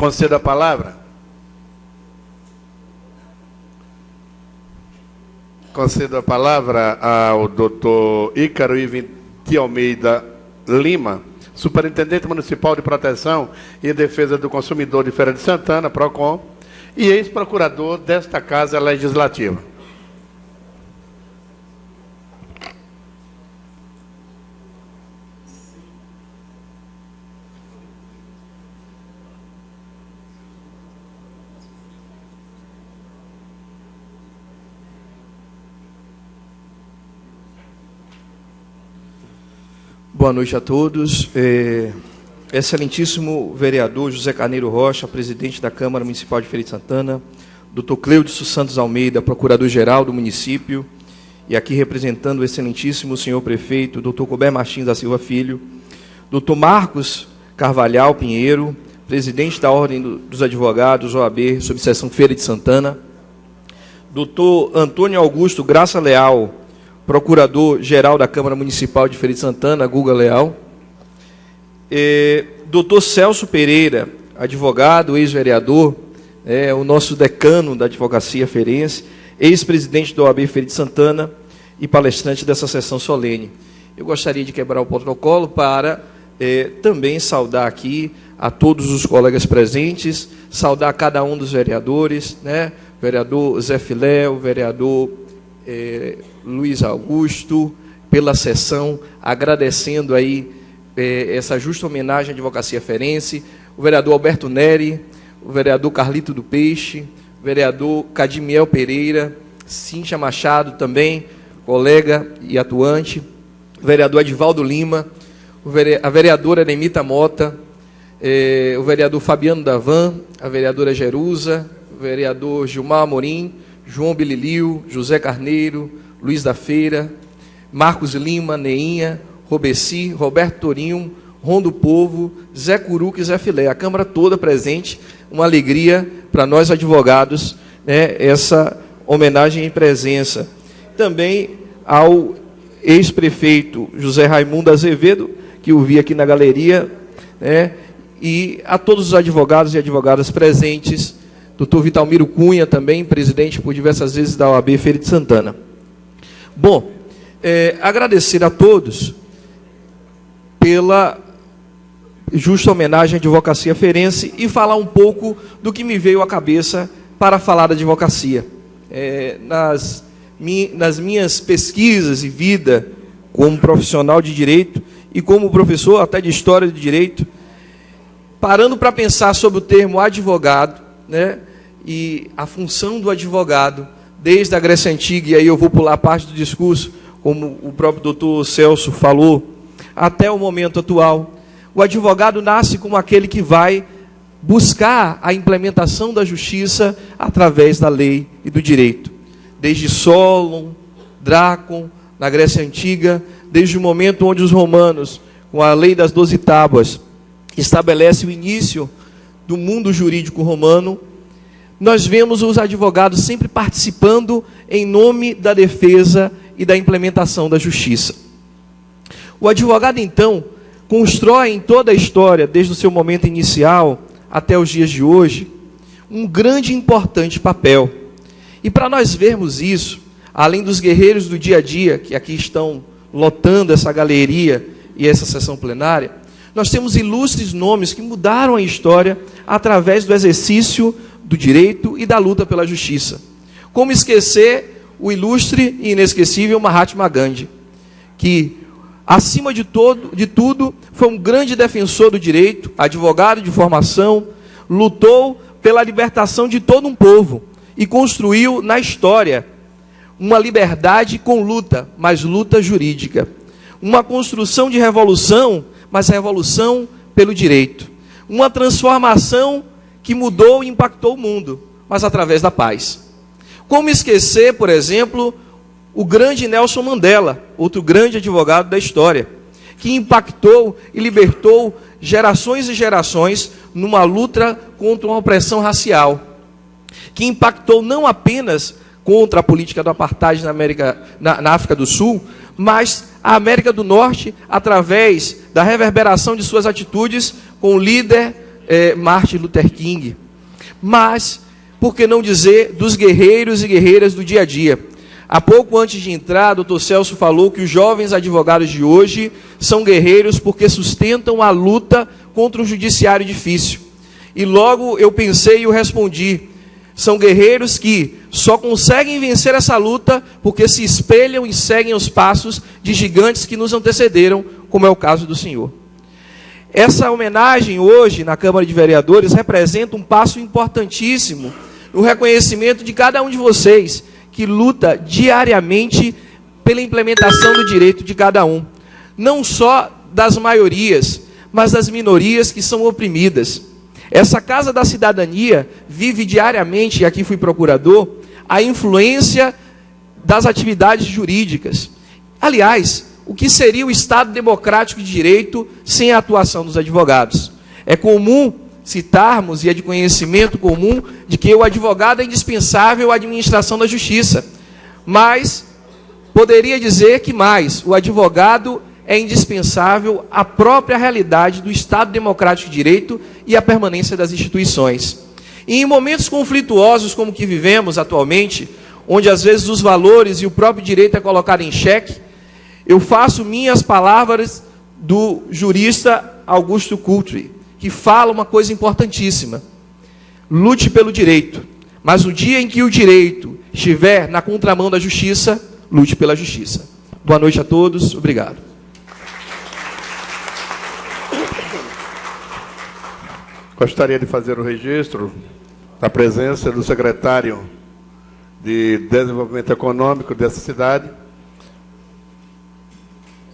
Conceda a palavra. Concedo a palavra ao doutor Ícaro Iven de Almeida Lima, Superintendente Municipal de Proteção e Defesa do Consumidor de Feira de Santana, PROCON, e ex-procurador desta Casa Legislativa. Boa noite a todos. Excelentíssimo vereador José Carneiro Rocha, presidente da Câmara Municipal de Feira de Santana, doutor Cleudson Santos Almeida, procurador-geral do município, e aqui representando o excelentíssimo senhor prefeito, doutor Colbert Martins da Silva Filho, doutor Marcos Carvalhal Pinheiro, presidente da Ordem dos Advogados, OAB, subseção Feira de Santana, doutor Antônio Augusto Graça Leal, procurador-geral da Câmara Municipal de Feira de Santana, Guga Leal, doutor Celso Pereira, advogado, ex-vereador, o nosso decano da advocacia feirense, ex-presidente do OAB Feira de Santana e palestrante dessa sessão solene. Eu gostaria de quebrar o protocolo para também saudar aqui a todos os colegas presentes, saudar cada um dos vereadores, o vereador Zé Filé, o vereador Luiz Augusto, pela sessão, agradecendo aí essa justa homenagem à advocacia feirense, o vereador Alberto Neri, o vereador Carlito do Peixe, o vereador Cadimiel Pereira, Cíntia Machado também, colega e atuante, o vereador Edivaldo Lima, a vereadora Nemita Mota, o vereador Fabiano Davan, a vereadora Jerusa, o vereador Gilmar Amorim, João Bililio, José Carneiro, Luiz da Feira, Marcos Lima, Neinha, Robeci, Roberto Torinho, Rondo Povo, Zé Curuca e Zé Filé. A Câmara toda presente, uma alegria para nós advogados, essa homenagem em presença. Também ao ex-prefeito José Raimundo Azevedo, que eu vi aqui na galeria, e a todos os advogados e advogadas presentes, doutor Vitalmiro Cunha também, presidente por diversas vezes da OAB Feira de Santana. Bom, agradecer a todos pela justa homenagem à advocacia feirense e falar um pouco do que me veio à cabeça para falar da advocacia. Nas minhas pesquisas e vida como profissional de direito e como professor até de história de direito, parando para pensar sobre o termo advogado, e a função do advogado, desde a Grécia Antiga, e aí eu vou pular parte do discurso, como o próprio doutor Celso falou, até o momento atual. O advogado nasce como aquele que vai buscar a implementação da justiça através da lei e do direito. Desde Solon, Drácon, na Grécia Antiga, desde o momento onde os romanos, com a lei das 12 tábuas, estabelecem o início do mundo jurídico romano, nós vemos os advogados sempre participando em nome da defesa e da implementação da justiça. O advogado, então, constrói em toda a história, desde o seu momento inicial até os dias de hoje, um grande e importante papel. E para nós vermos isso, além dos guerreiros do dia a dia, que aqui estão lotando essa galeria e essa sessão plenária, nós temos ilustres nomes que mudaram a história através do exercício do direito e da luta pela justiça. Como esquecer o ilustre e inesquecível Mahatma Gandhi, que, acima de tudo, foi um grande defensor do direito, advogado de formação, lutou pela libertação de todo um povo e construiu na história uma liberdade com luta, mas luta jurídica. Uma construção de revolução, mas revolução pelo direito. Uma transformação que mudou e impactou o mundo, mas através da paz. Como esquecer, por exemplo, o grande Nelson Mandela, outro grande advogado da história, que impactou e libertou gerações e gerações numa luta contra uma opressão racial, que impactou não apenas contra a política do apartheid na África do Sul, mas a América do Norte, através da reverberação de suas atitudes com o líder Martin Luther King. Mas, por que não dizer dos guerreiros e guerreiras do dia a dia? Há pouco antes de entrar, o Dr. Celso falou que os jovens advogados de hoje são guerreiros porque sustentam a luta contra um judiciário difícil. E logo eu pensei e eu respondi: são guerreiros que só conseguem vencer essa luta porque se espelham e seguem os passos de gigantes que nos antecederam, como é o caso do senhor. Essa homenagem hoje na Câmara de Vereadores representa um passo importantíssimo no reconhecimento de cada um de vocês, que luta diariamente pela implementação do direito de cada um, não só das maiorias, mas das minorias que são oprimidas. Essa Casa da Cidadania vive diariamente, e aqui fui procurador, a influência das atividades jurídicas. Aliás, o que seria o Estado democrático de direito sem a atuação dos advogados? É comum citarmos, e é de conhecimento comum, de que o advogado é indispensável à administração da justiça. Mas poderia dizer que mais, o advogado é indispensável à própria realidade do Estado democrático de direito e à permanência das instituições. E em momentos conflituosos como o que vivemos atualmente, onde às vezes os valores e o próprio direito é colocado em xeque, eu faço minhas palavras do jurista Augusto Courtry, que fala uma coisa importantíssima: lute pelo direito, mas no dia em que o direito estiver na contramão da justiça, lute pela justiça. Boa noite a todos, obrigado. Gostaria de fazer o registro da presença do secretário de Desenvolvimento Econômico dessa cidade,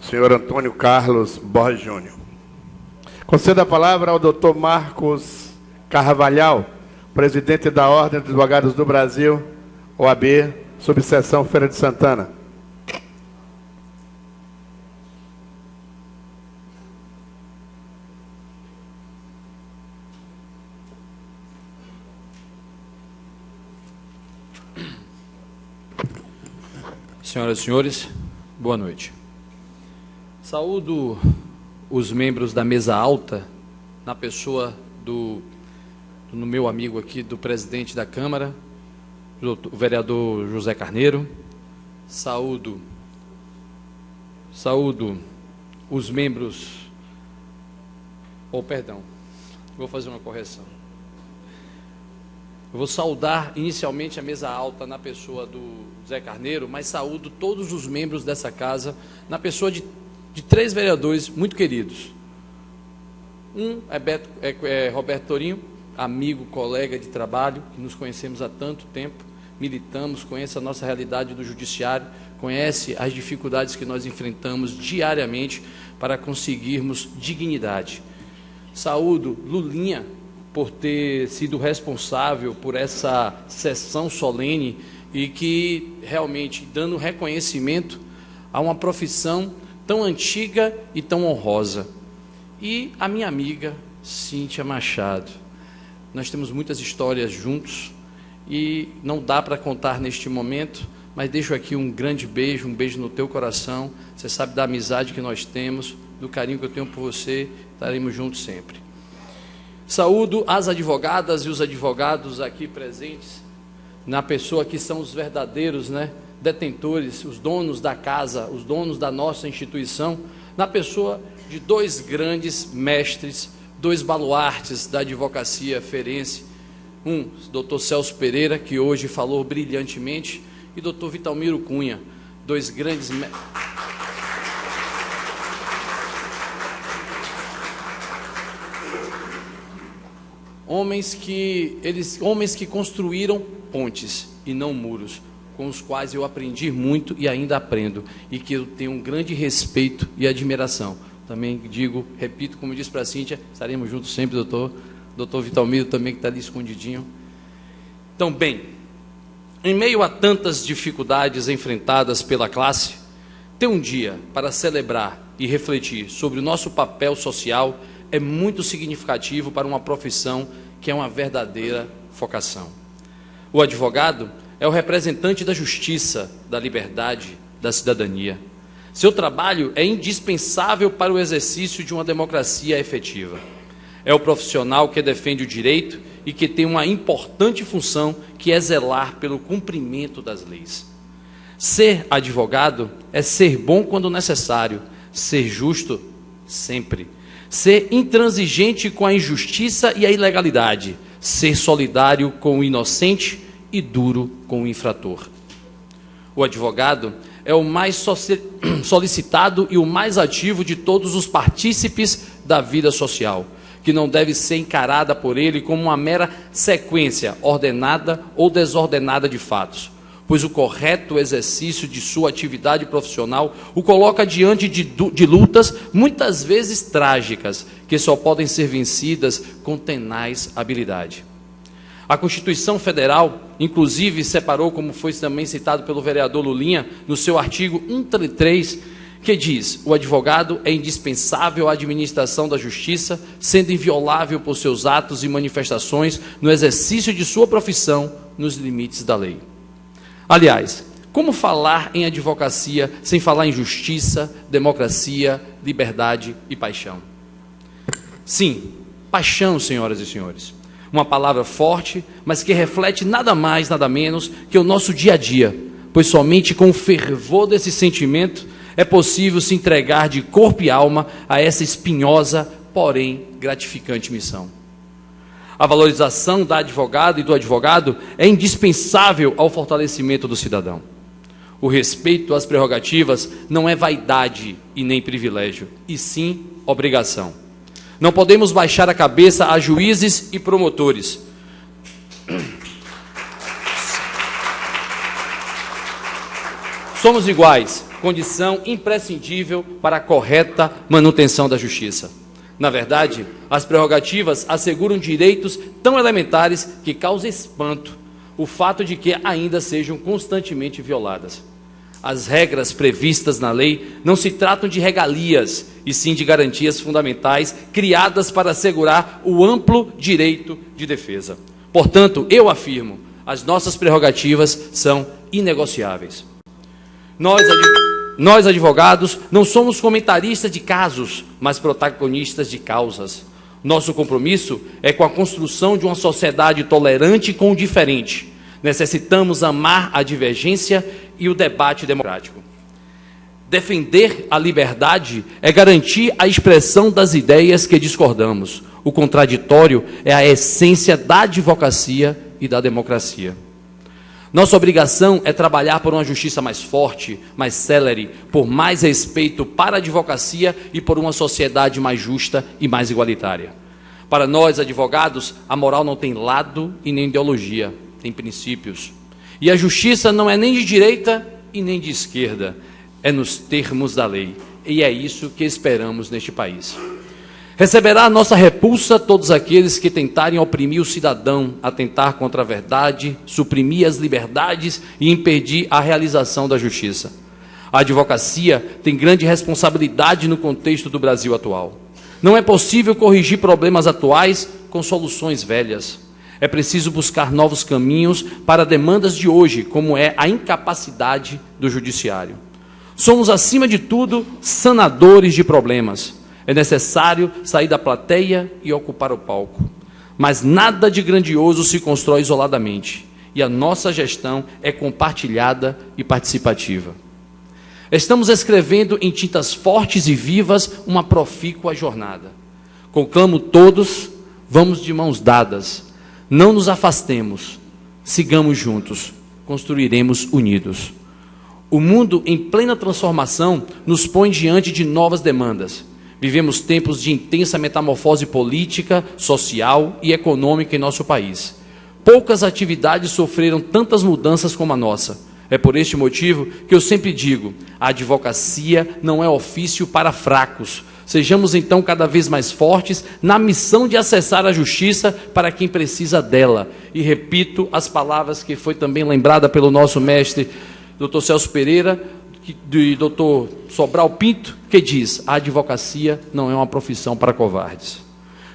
senhor Antônio Carlos Borges Júnior. Concedo a palavra ao Dr. Marcos Carvalhal, presidente da Ordem dos Advogados do Brasil, OAB, subseção Feira de Santana. Senhoras e senhores, boa noite. Saúdo os membros da mesa alta, na pessoa do meu amigo aqui, do presidente da Câmara, o vereador José Carneiro. Saúdo os membros... perdão, vou fazer uma correção. Eu vou saudar inicialmente a mesa alta na pessoa do Zé Carneiro, mas saúdo todos os membros dessa casa na pessoa de 3 vereadores muito queridos. Um é Roberto Torinho, amigo, colega de trabalho, que nos conhecemos há tanto tempo, militamos, conhece a nossa realidade do judiciário, conhece as dificuldades que nós enfrentamos diariamente para conseguirmos dignidade. Saúdo Lulinha, por ter sido responsável por essa sessão solene e que realmente dando reconhecimento a uma profissão tão antiga e tão honrosa. E a minha amiga Cíntia Machado. Nós temos muitas histórias juntos e não dá para contar neste momento, mas deixo aqui um grande beijo, um beijo no teu coração. Você sabe da amizade que nós temos, do carinho que eu tenho por você, estaremos juntos sempre. Saúdo as advogadas e os advogados aqui presentes, na pessoa que são os verdadeiros, detentores, os donos da casa, os donos da nossa instituição, na pessoa de 2 grandes mestres, 2 baluartes da advocacia feirense, Dr. Celso Pereira, que hoje falou brilhantemente, e Dr. Vitalmiro Cunha, 2 grandes homens que construíram pontes e não muros, com os quais eu aprendi muito e ainda aprendo, e que eu tenho um grande respeito e admiração. Também digo, repito, como disse para a Cíntia, estaremos juntos sempre, doutor Vitalmiro também, que está ali escondidinho. Então, bem, em meio a tantas dificuldades enfrentadas pela classe, ter um dia para celebrar e refletir sobre o nosso papel social é muito significativo para uma profissão que é uma verdadeira vocação. O advogado é o representante da justiça, da liberdade, da cidadania. Seu trabalho é indispensável para o exercício de uma democracia efetiva. É o profissional que defende o direito e que tem uma importante função, que é zelar pelo cumprimento das leis. Ser advogado é ser bom quando necessário, ser justo sempre, ser intransigente com a injustiça e a ilegalidade, ser solidário com o inocente e duro com o infrator. O advogado é o mais solicitado e o mais ativo de todos os partícipes da vida social, que não deve ser encarada por ele como uma mera sequência ordenada ou desordenada de fatos, pois o correto exercício de sua atividade profissional o coloca diante de lutas muitas vezes trágicas, que só podem ser vencidas com tenaz habilidade. A Constituição Federal, inclusive, separou, como foi também citado pelo vereador Lulinha, no seu artigo 133, que diz: o advogado é indispensável à administração da justiça, sendo inviolável por seus atos e manifestações no exercício de sua profissão, nos limites da lei. Aliás, como falar em advocacia sem falar em justiça, democracia, liberdade e paixão? Sim, paixão, senhoras e senhores. Uma palavra forte, mas que reflete nada mais, nada menos que o nosso dia a dia, pois somente com o fervor desse sentimento é possível se entregar de corpo e alma a essa espinhosa, porém gratificante missão. A valorização da advogada e do advogado é indispensável ao fortalecimento do cidadão. O respeito às prerrogativas não é vaidade e nem privilégio, e sim obrigação. Não podemos baixar a cabeça a juízes e promotores. Somos iguais, condição imprescindível para a correta manutenção da justiça. Na verdade, as prerrogativas asseguram direitos tão elementares que causa espanto o fato de que ainda sejam constantemente violadas. As regras previstas na lei não se tratam de regalias, e sim de garantias fundamentais criadas para assegurar o amplo direito de defesa. Portanto, eu afirmo, as nossas prerrogativas são inegociáveis. Nós, advogados, não somos comentaristas de casos, mas protagonistas de causas. Nosso compromisso é com a construção de uma sociedade tolerante com o diferente. Necessitamos amar a divergência e o debate democrático. Defender a liberdade é garantir a expressão das ideias que discordamos. O contraditório é a essência da advocacia e da democracia. Nossa obrigação é trabalhar por uma justiça mais forte, mais célere, por mais respeito para a advocacia e por uma sociedade mais justa e mais igualitária. Para nós, advogados, a moral não tem lado e nem ideologia, tem princípios. E a justiça não é nem de direita e nem de esquerda, é nos termos da lei. E é isso que esperamos neste país. Receberá a nossa repulsa todos aqueles que tentarem oprimir o cidadão, atentar contra a verdade, suprimir as liberdades e impedir a realização da justiça. A advocacia tem grande responsabilidade no contexto do Brasil atual. Não é possível corrigir problemas atuais com soluções velhas. É preciso buscar novos caminhos para demandas de hoje, como é a incapacidade do judiciário. Somos, acima de tudo, sanadores de problemas. É necessário sair da plateia e ocupar o palco. Mas nada de grandioso se constrói isoladamente. E a nossa gestão é compartilhada e participativa. Estamos escrevendo em tintas fortes e vivas uma profícua jornada. Conclamo todos, vamos de mãos dadas. Não nos afastemos. Sigamos juntos. Construiremos unidos. O mundo em plena transformação nos põe diante de novas demandas. Vivemos tempos de intensa metamorfose política, social e econômica em nosso país. Poucas atividades sofreram tantas mudanças como a nossa. É por este motivo que eu sempre digo, a advocacia não é ofício para fracos. Sejamos então cada vez mais fortes na missão de acessar a justiça para quem precisa dela. E repito as palavras que foi também lembrada pelo nosso mestre, Dr. Celso Pereira, e Dr. Sobral Pinto, que diz: a advocacia não é uma profissão para covardes.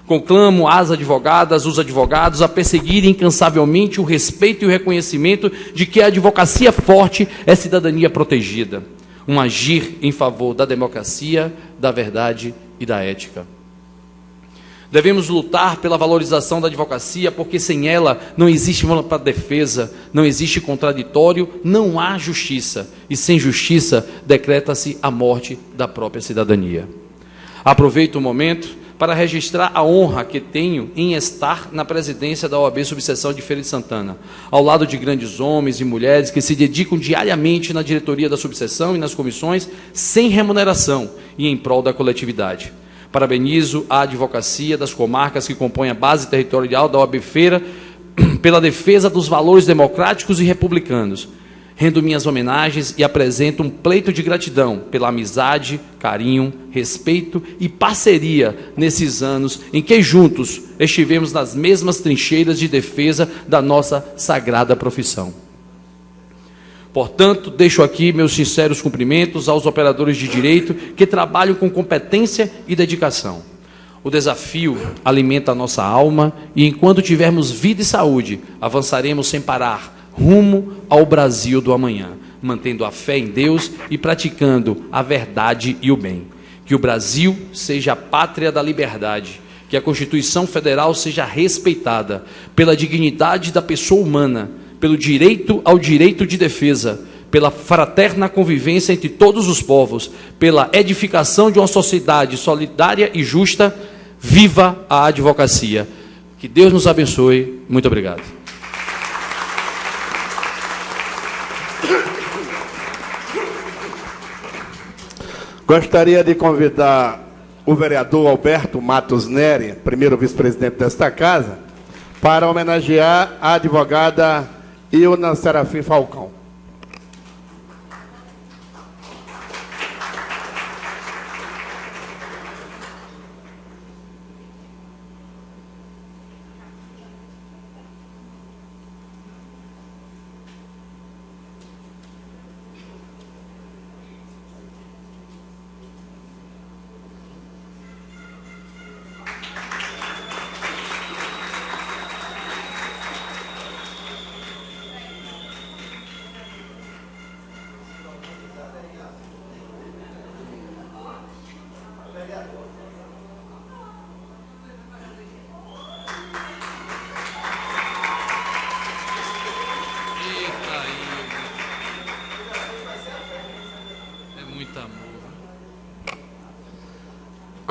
Conclamo as advogadas, os advogados a perseguirem incansavelmente o respeito e o reconhecimento de que a advocacia forte é cidadania protegida, um agir em favor da democracia, da verdade e da ética. Devemos lutar pela valorização da advocacia, porque sem ela não existe para defesa, não existe contraditório, não há justiça. E sem justiça, decreta-se a morte da própria cidadania. Aproveito o momento para registrar a honra que tenho em estar na presidência da OAB Subseção de Feira de Santana, ao lado de grandes homens e mulheres que se dedicam diariamente na diretoria da subseção e nas comissões, sem remuneração e em prol da coletividade. Parabenizo a advocacia das comarcas que compõem a base territorial da OAB Feira pela defesa dos valores democráticos e republicanos. Rendo minhas homenagens e apresento um pleito de gratidão pela amizade, carinho, respeito e parceria nesses anos em que juntos estivemos nas mesmas trincheiras de defesa da nossa sagrada profissão. Portanto, deixo aqui meus sinceros cumprimentos aos operadores de direito que trabalham com competência e dedicação. O desafio alimenta a nossa alma e, enquanto tivermos vida e saúde, avançaremos sem parar, rumo ao Brasil do amanhã, mantendo a fé em Deus e praticando a verdade e o bem. Que o Brasil seja a pátria da liberdade, que a Constituição Federal seja respeitada pela dignidade da pessoa humana, pelo direito ao direito de defesa, pela fraterna convivência entre todos os povos, pela edificação de uma sociedade solidária e justa. Viva a advocacia! Que Deus nos abençoe. Muito obrigado. Gostaria de convidar o vereador Alberto Matos Neri, primeiro vice-presidente desta casa, para homenagear a advogada Ilna Serafim Falcão.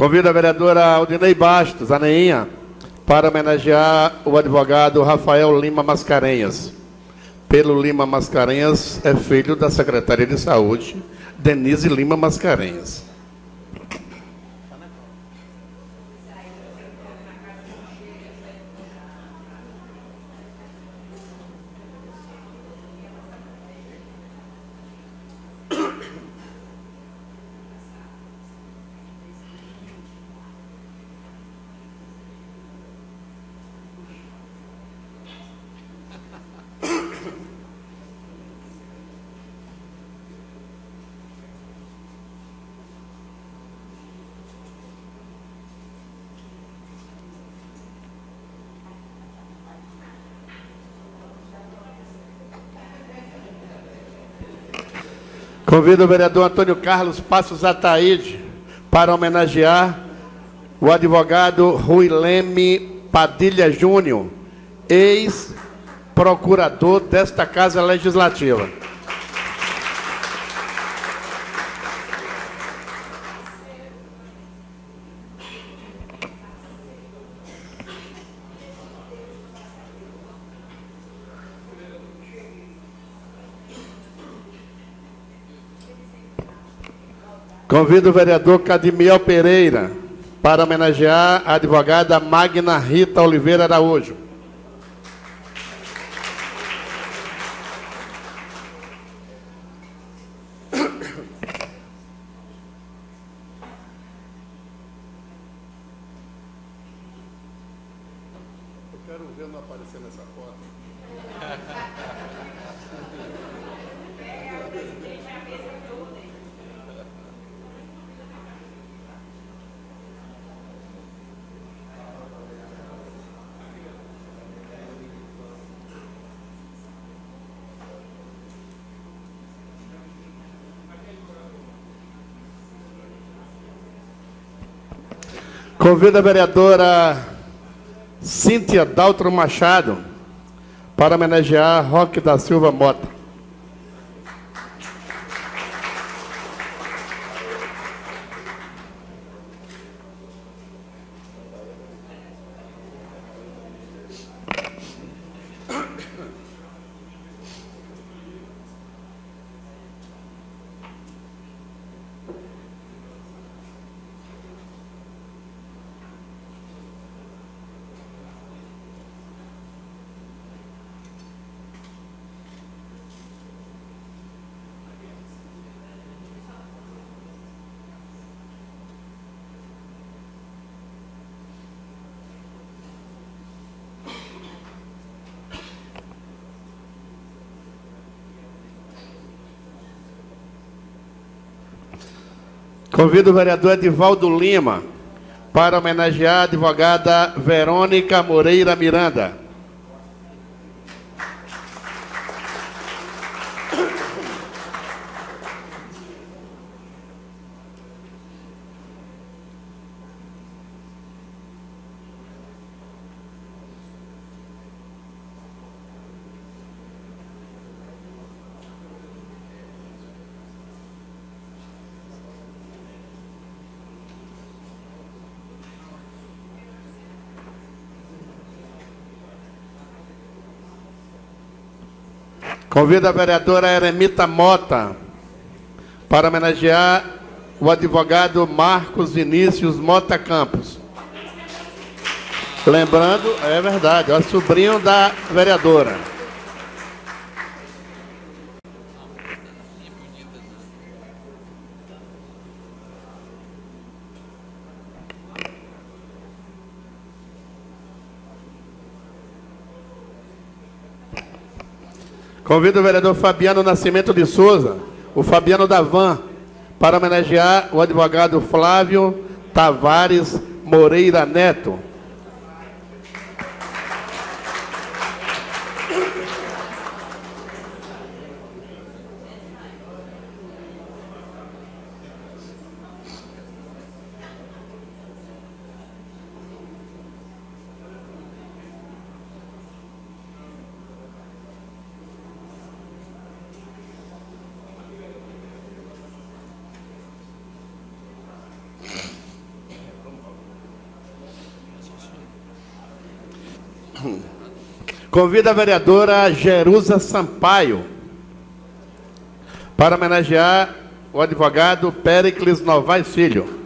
Convido a vereadora Aldinei Bastos, a Neinha, para homenagear o advogado Rafael Lima Mascarenhas. Pelo Lima Mascarenhas é filho da secretária de Saúde, Denise Lima Mascarenhas. Convido o vereador Antônio Carlos Passos Ataíde para homenagear o advogado Rui Leme Padilha Júnior, ex-procurador desta Casa Legislativa. Convido o vereador Cadimiel Pereira para homenagear a advogada Magna Rita Oliveira Araújo. Eu quero ver não aparecer nessa foto. Convido a vereadora Cíntia Daltro Machado para homenagear Roque da Silva Mota. Convido o vereador Edivaldo Lima para homenagear a advogada Verônica Moreira Miranda. Convido a vereadora Eremita Mota para homenagear o advogado Marcos Vinícius Mota Campos. Lembrando, é verdade, é o sobrinho da vereadora. Convido o vereador Fabiano Nascimento de Souza, o Fabiano da Van, para homenagear o advogado Flávio Tavares Moreira Neto. Convido a vereadora Jerusa Sampaio para homenagear o advogado Péricles Novaes Filho.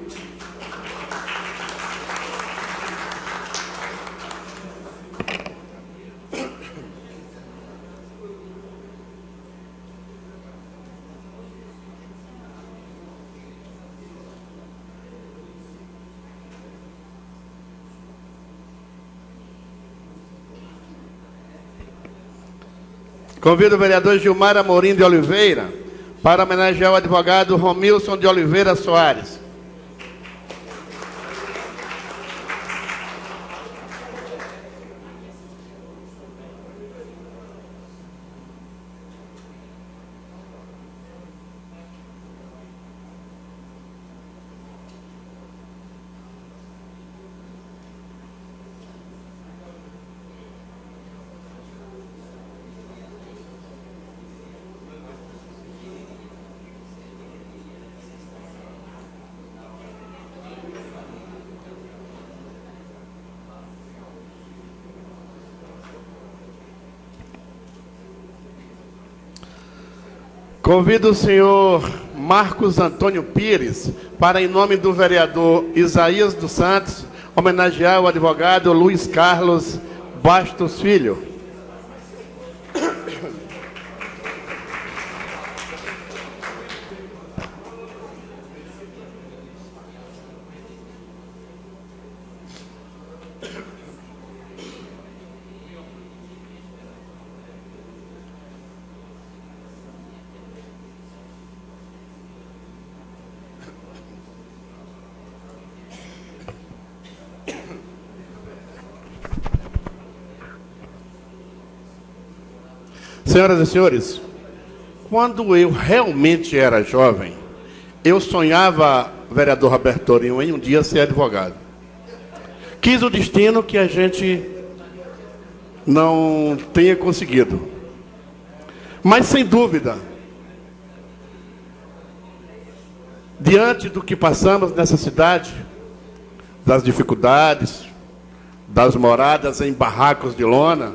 Convido o vereador Gilmar Amorim de Oliveira para homenagear o advogado Romilson de Oliveira Soares. Convido o senhor Marcos Antônio Pires para, em nome do vereador Isaías dos Santos, homenagear o advogado Luiz Carlos Bastos Filho. Senhoras e senhores, quando eu realmente era jovem, eu sonhava, vereador Roberto Torinho, em um dia ser advogado. Quis o destino que a gente não tenha conseguido. Mas, sem dúvida, diante do que passamos nessa cidade, das dificuldades, das moradas em barracos de lona,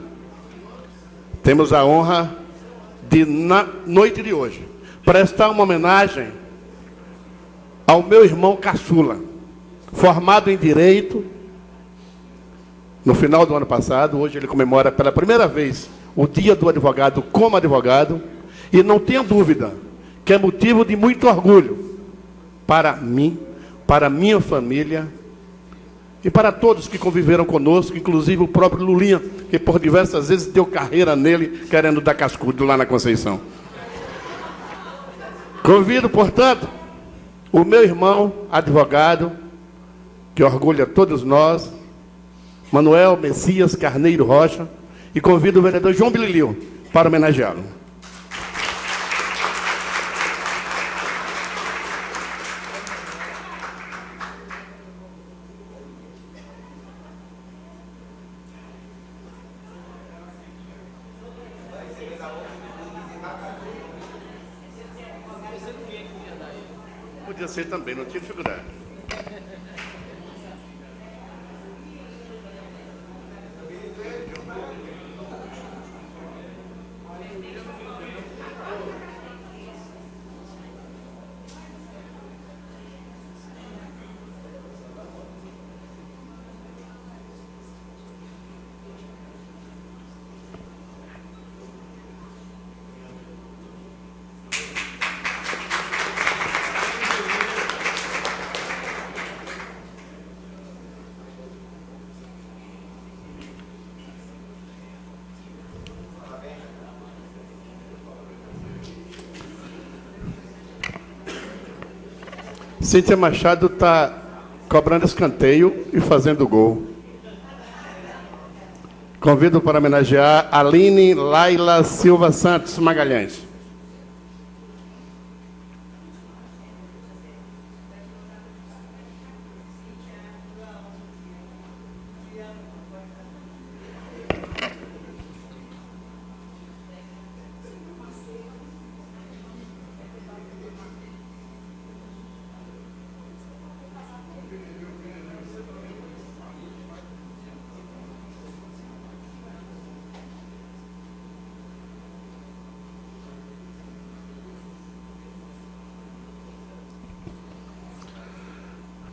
temos a honra de, na noite de hoje, prestar uma homenagem ao meu irmão caçula, formado em Direito, no final do ano passado. Hoje ele comemora pela primeira vez o Dia do Advogado como advogado, e não tenha dúvida que é motivo de muito orgulho para mim, para minha família e para todos que conviveram conosco, inclusive o próprio Lulinha, que por diversas vezes deu carreira nele, querendo dar cascudo lá na Conceição. Convido, portanto, o meu irmão advogado, que orgulha todos nós, Manuel Messias Carneiro Rocha, e convido o vereador João Bililio para homenageá-lo. Podia ser também, não tinha dificuldade. Cíntia Machado está cobrando escanteio e fazendo gol. Convido para homenagear Aline Laila Silva Santos Magalhães.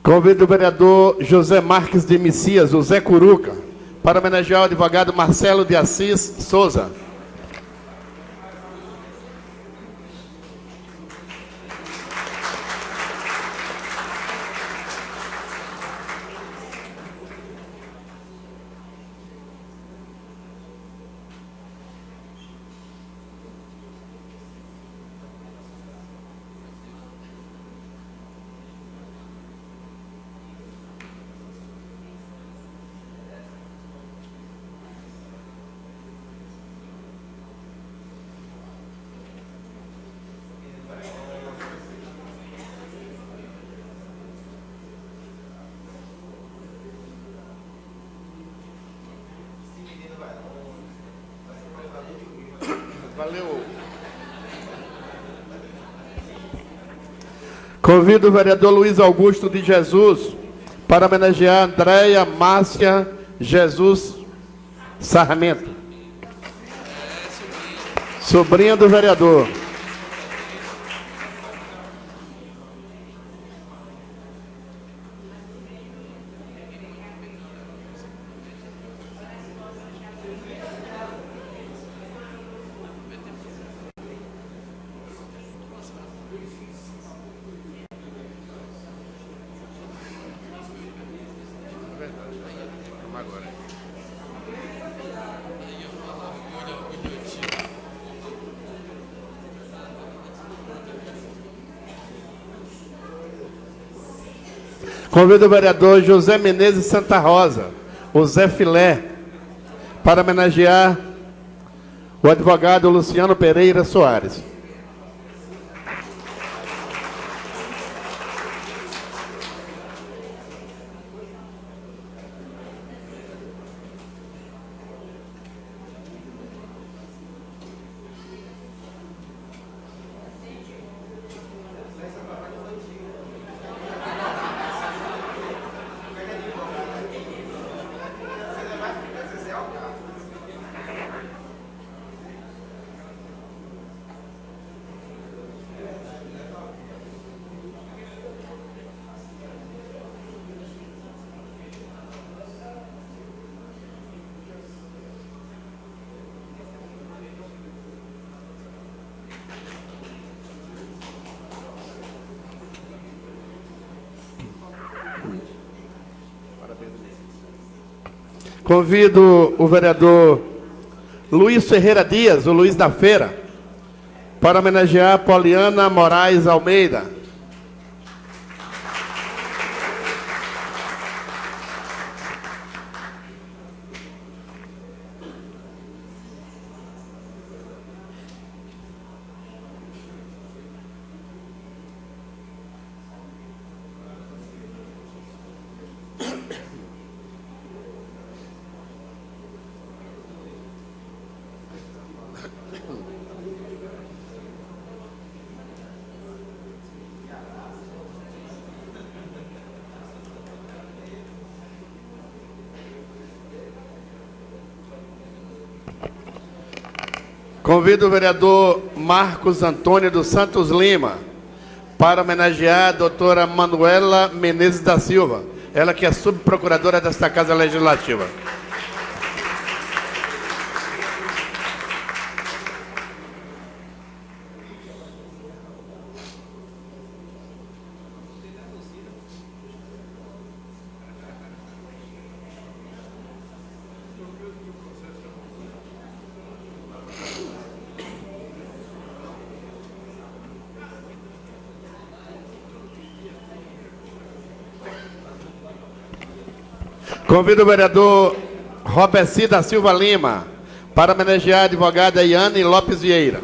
Convido o vereador José Marques de Messias, o Zé Curuca, para homenagear o advogado Marcelo de Assis Souza. Valeu. Convido o vereador Luiz Augusto de Jesus para homenagear Andréia Márcia Jesus Sarmento, sobrinha do vereador. Convido o vereador José Menezes Santa Rosa, o Zé Filé, para homenagear o advogado Luciano Pereira Soares. Convido o vereador Luiz Ferreira Dias, o Luiz da Feira, para homenagear Poliana Moraes Almeida. Convido o vereador Marcos Antônio dos Santos Lima para homenagear a doutora Manuela Menezes da Silva, ela que é subprocuradora desta Casa Legislativa. Convido o vereador Robeci da Silva Lima para homenagear a advogada Iane Lopes Vieira.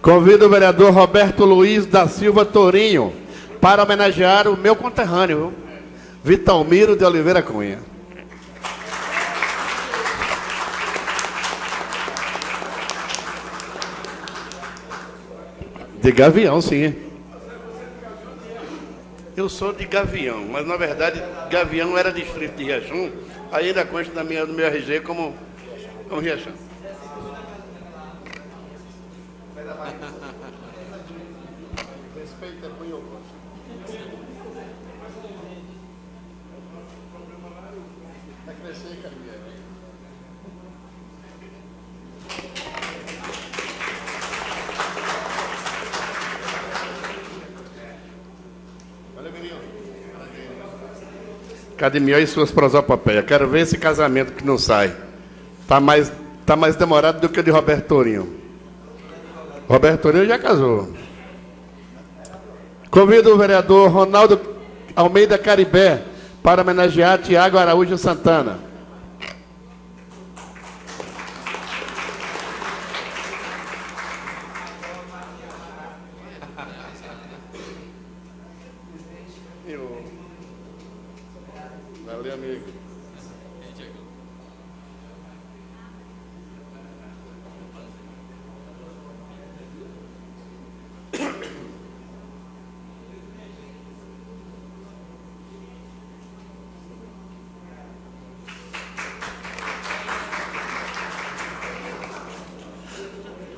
Convido o vereador Roberto Luiz da Silva Tourinho para homenagear o meu conterrâneo, Vitalmiro de Oliveira Cunha. De Gavião, sim. Eu sou de Gavião, mas na verdade Gavião era distrito de Riachão, ainda consta no meu RG como Riachão. Respeita, põe o gosto. Vai crescer, Carmiel. Olha, menino. Cadmiel e suas prosopopeias. Quero ver esse casamento que não sai. Tá mais demorado do que o de Roberto Tourinho. Roberto Tourinho já casou. Convido o vereador Ronaldo Almeida Caribé para homenagear Tiago Araújo Santana. Valeu, amigo.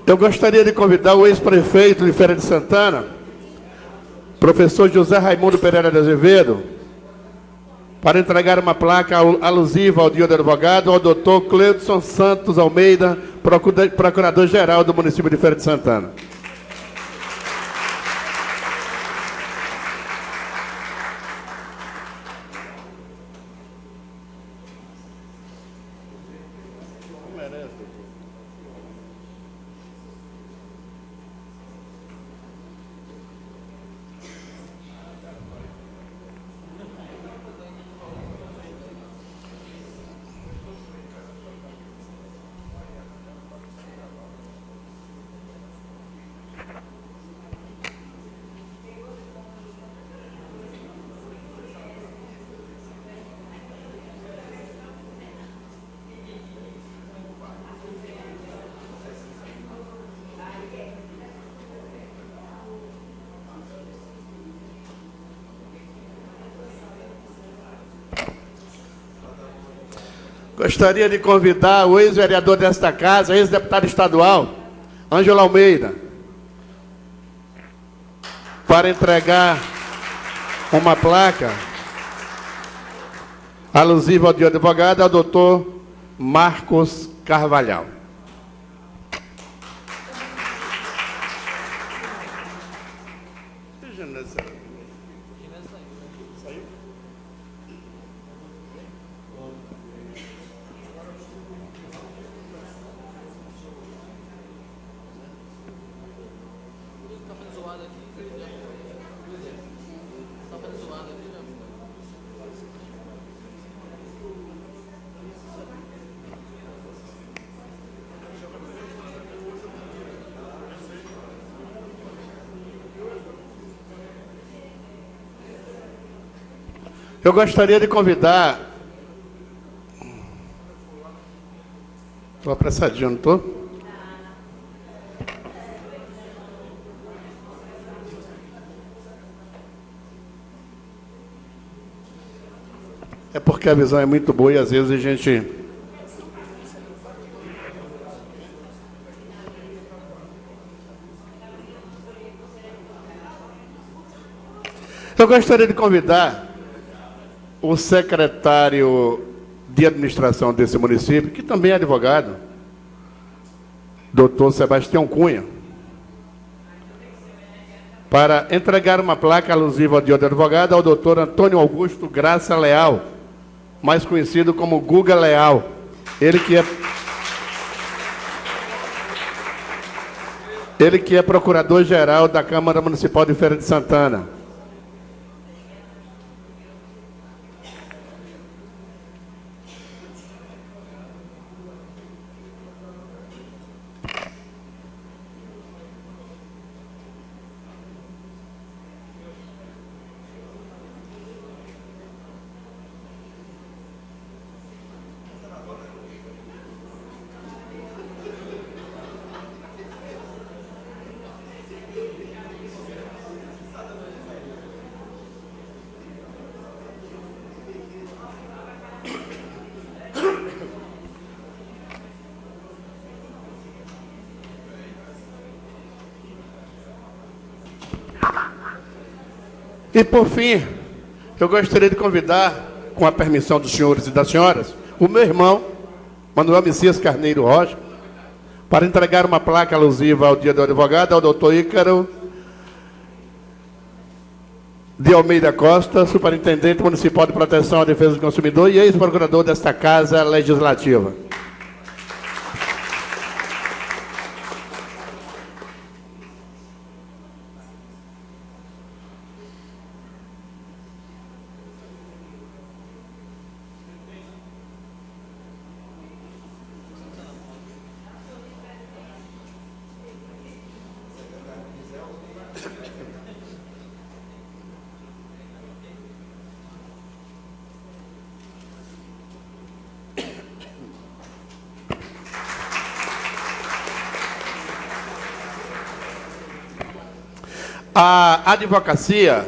Eu gostaria de convidar o ex-prefeito de Feira de Santana, professor José Raimundo Pereira de Azevedo, para entregar uma placa alusiva ao Dia do Advogado ao doutor Cleudson Santos Almeida, procurador-geral do município de Feira de Santana. Gostaria de convidar o ex-vereador desta casa, ex-deputado estadual, Ângelo Almeida, para entregar uma placa alusiva ao dia do advogado ao doutor Marcos Carvalhal. Eu gostaria de convidar... Estou apressadinho, não estou? É porque a visão é muito boa e às vezes a gente... Eu gostaria de convidar o secretário de administração desse município, que também é advogado, doutor Sebastião Cunha, para entregar uma placa alusiva ao dia do advogado ao doutor Antônio Augusto Graça Leal, mais conhecido como Guga Leal. Ele que é procurador-geral da Câmara Municipal de Feira de Santana. E, por fim, eu gostaria de convidar, com a permissão dos senhores e das senhoras, o meu irmão, Manuel Messias Carneiro Rocha, para entregar uma placa alusiva ao dia do advogado ao doutor Ícaro de Almeida Costa, superintendente municipal de proteção à defesa do consumidor e ex-procurador desta Casa Legislativa. A advocacia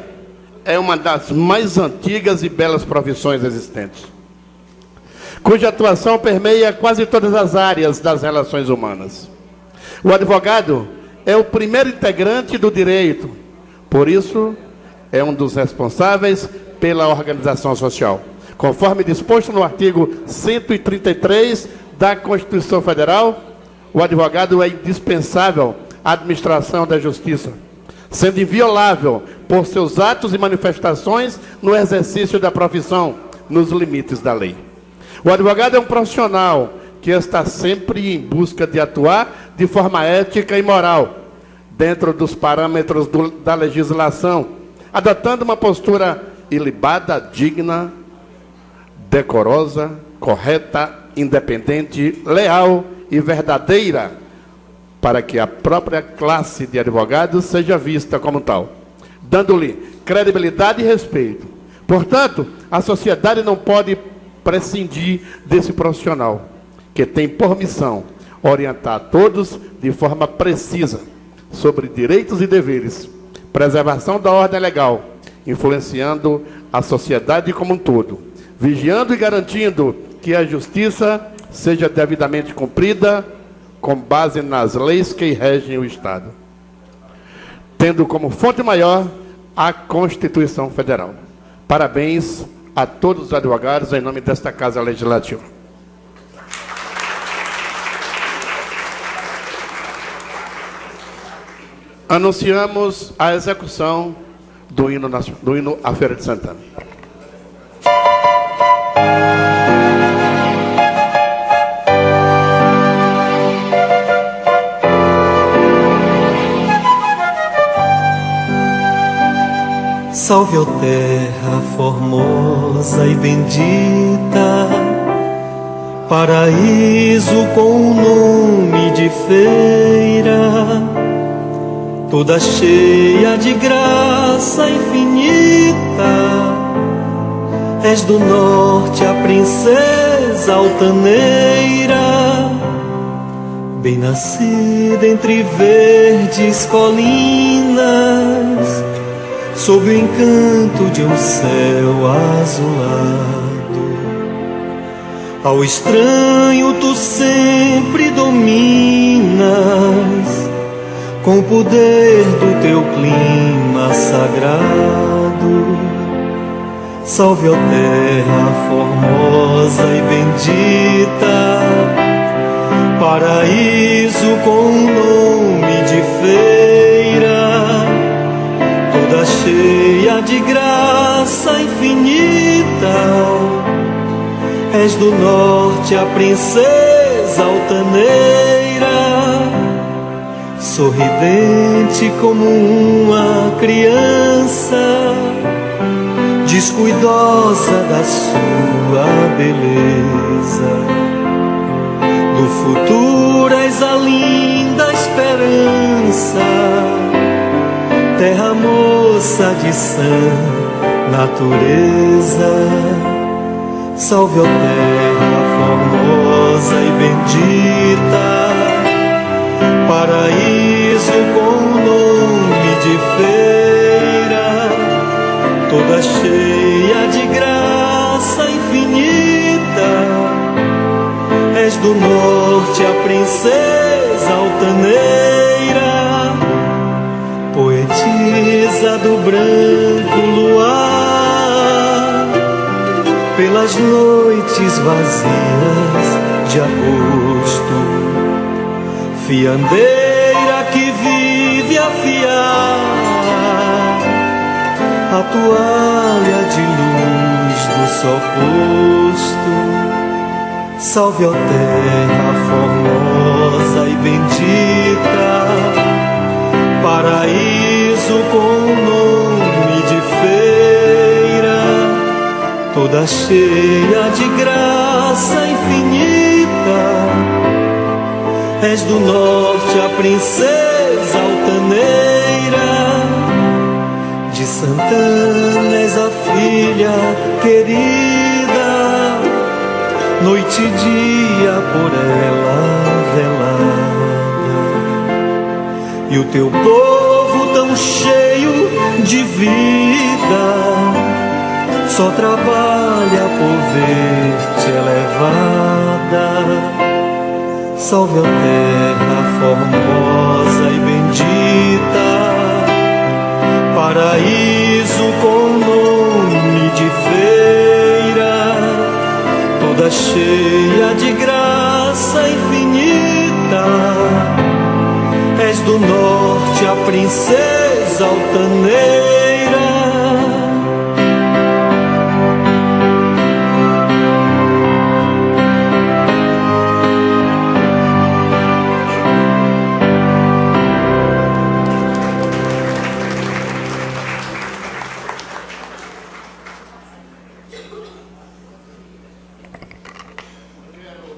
é uma das mais antigas e belas profissões existentes, cuja atuação permeia quase todas as áreas das relações humanas. O advogado é o primeiro integrante do direito, por isso é um dos responsáveis pela organização social. Conforme disposto no artigo 133 da Constituição Federal, o advogado é indispensável à administração da justiça, sendo inviolável por seus atos e manifestações no exercício da profissão, nos limites da lei. O advogado é um profissional que está sempre em busca de atuar de forma ética e moral, dentro dos parâmetros da legislação, adotando uma postura ilibada, digna, decorosa, correta, independente, leal e verdadeira, para que a própria classe de advogados seja vista como tal, dando-lhe credibilidade e respeito. Portanto, a sociedade não pode prescindir desse profissional, que tem por missão orientar todos de forma precisa sobre direitos e deveres, preservação da ordem legal, influenciando a sociedade como um todo, vigiando e garantindo que a justiça seja devidamente cumprida com base nas leis que regem o Estado, tendo como fonte maior a Constituição Federal. Parabéns a todos os advogados em nome desta Casa Legislativa. Anunciamos a execução do hino à Feira de Santana. Salve, ó terra formosa e bendita, paraíso com o nome de feira, toda cheia de graça infinita. És do norte a princesa altaneira, bem nascida entre verdes colinas, sob o encanto de um céu azulado. Ao estranho tu sempre dominas, com o poder do teu clima sagrado. Salve, ó terra formosa e bendita, paraíso com nome de feira, toda cheia de graça infinita. És do norte a princesa altaneira, sorridente como uma criança, descuidosa da sua beleza. Do futuro és a linda esperança, terra moça de sã natureza. Salve, ó terra formosa e bendita, paraíso com nome de feira, toda cheia de graça infinita. És do norte a princesa altaneira, poetisa do branco luar, pelas noites vazias de agosto, fiandeira que vive a fiar a toalha de luz do sol posto. Salve, ó terra formosa e bendita, paraíso com nome de feira, toda cheia de graça infinita. És do norte a princesa altaneira, de Santana és a filha querida, noite e dia por ela velada. E o teu povo tão cheio de vida só trabalha por ver-te elevada. Salve, ó terra formosa e bendita, paraíso com nome de feira, toda cheia de graça infinita. És do norte a princesa altaneira.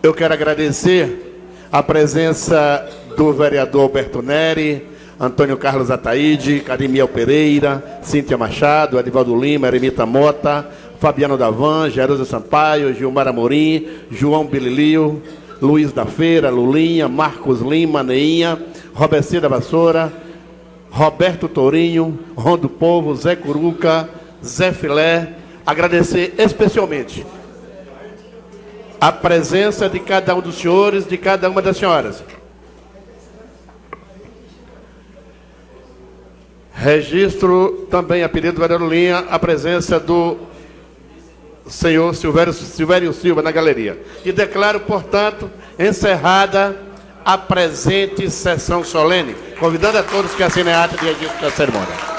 Eu quero agradecer a presença do vereador Alberto Neri, Antônio Carlos Ataíde, Carimiel Pereira, Cíntia Machado, Edivaldo Lima, Eremita Mota, Fabiano Davan, Jerusa Sampaio, Gilmar Amorim, João Bililio, Luiz da Feira, Lulinha, Marcos Lima, Neinha, Roberto da Vassoura, Roberto Tourinho, Rondo Povo, Zé Curuca, Zé Filé. Agradecer especialmente a presença de cada um dos senhores, de cada uma das senhoras. Registro também, a pedido do vereador Lulinha, a presença do senhor Silvério Silva na galeria. E declaro, portanto, encerrada a presente sessão solene, convidando a todos que assinem a ata de registro da cerimônia.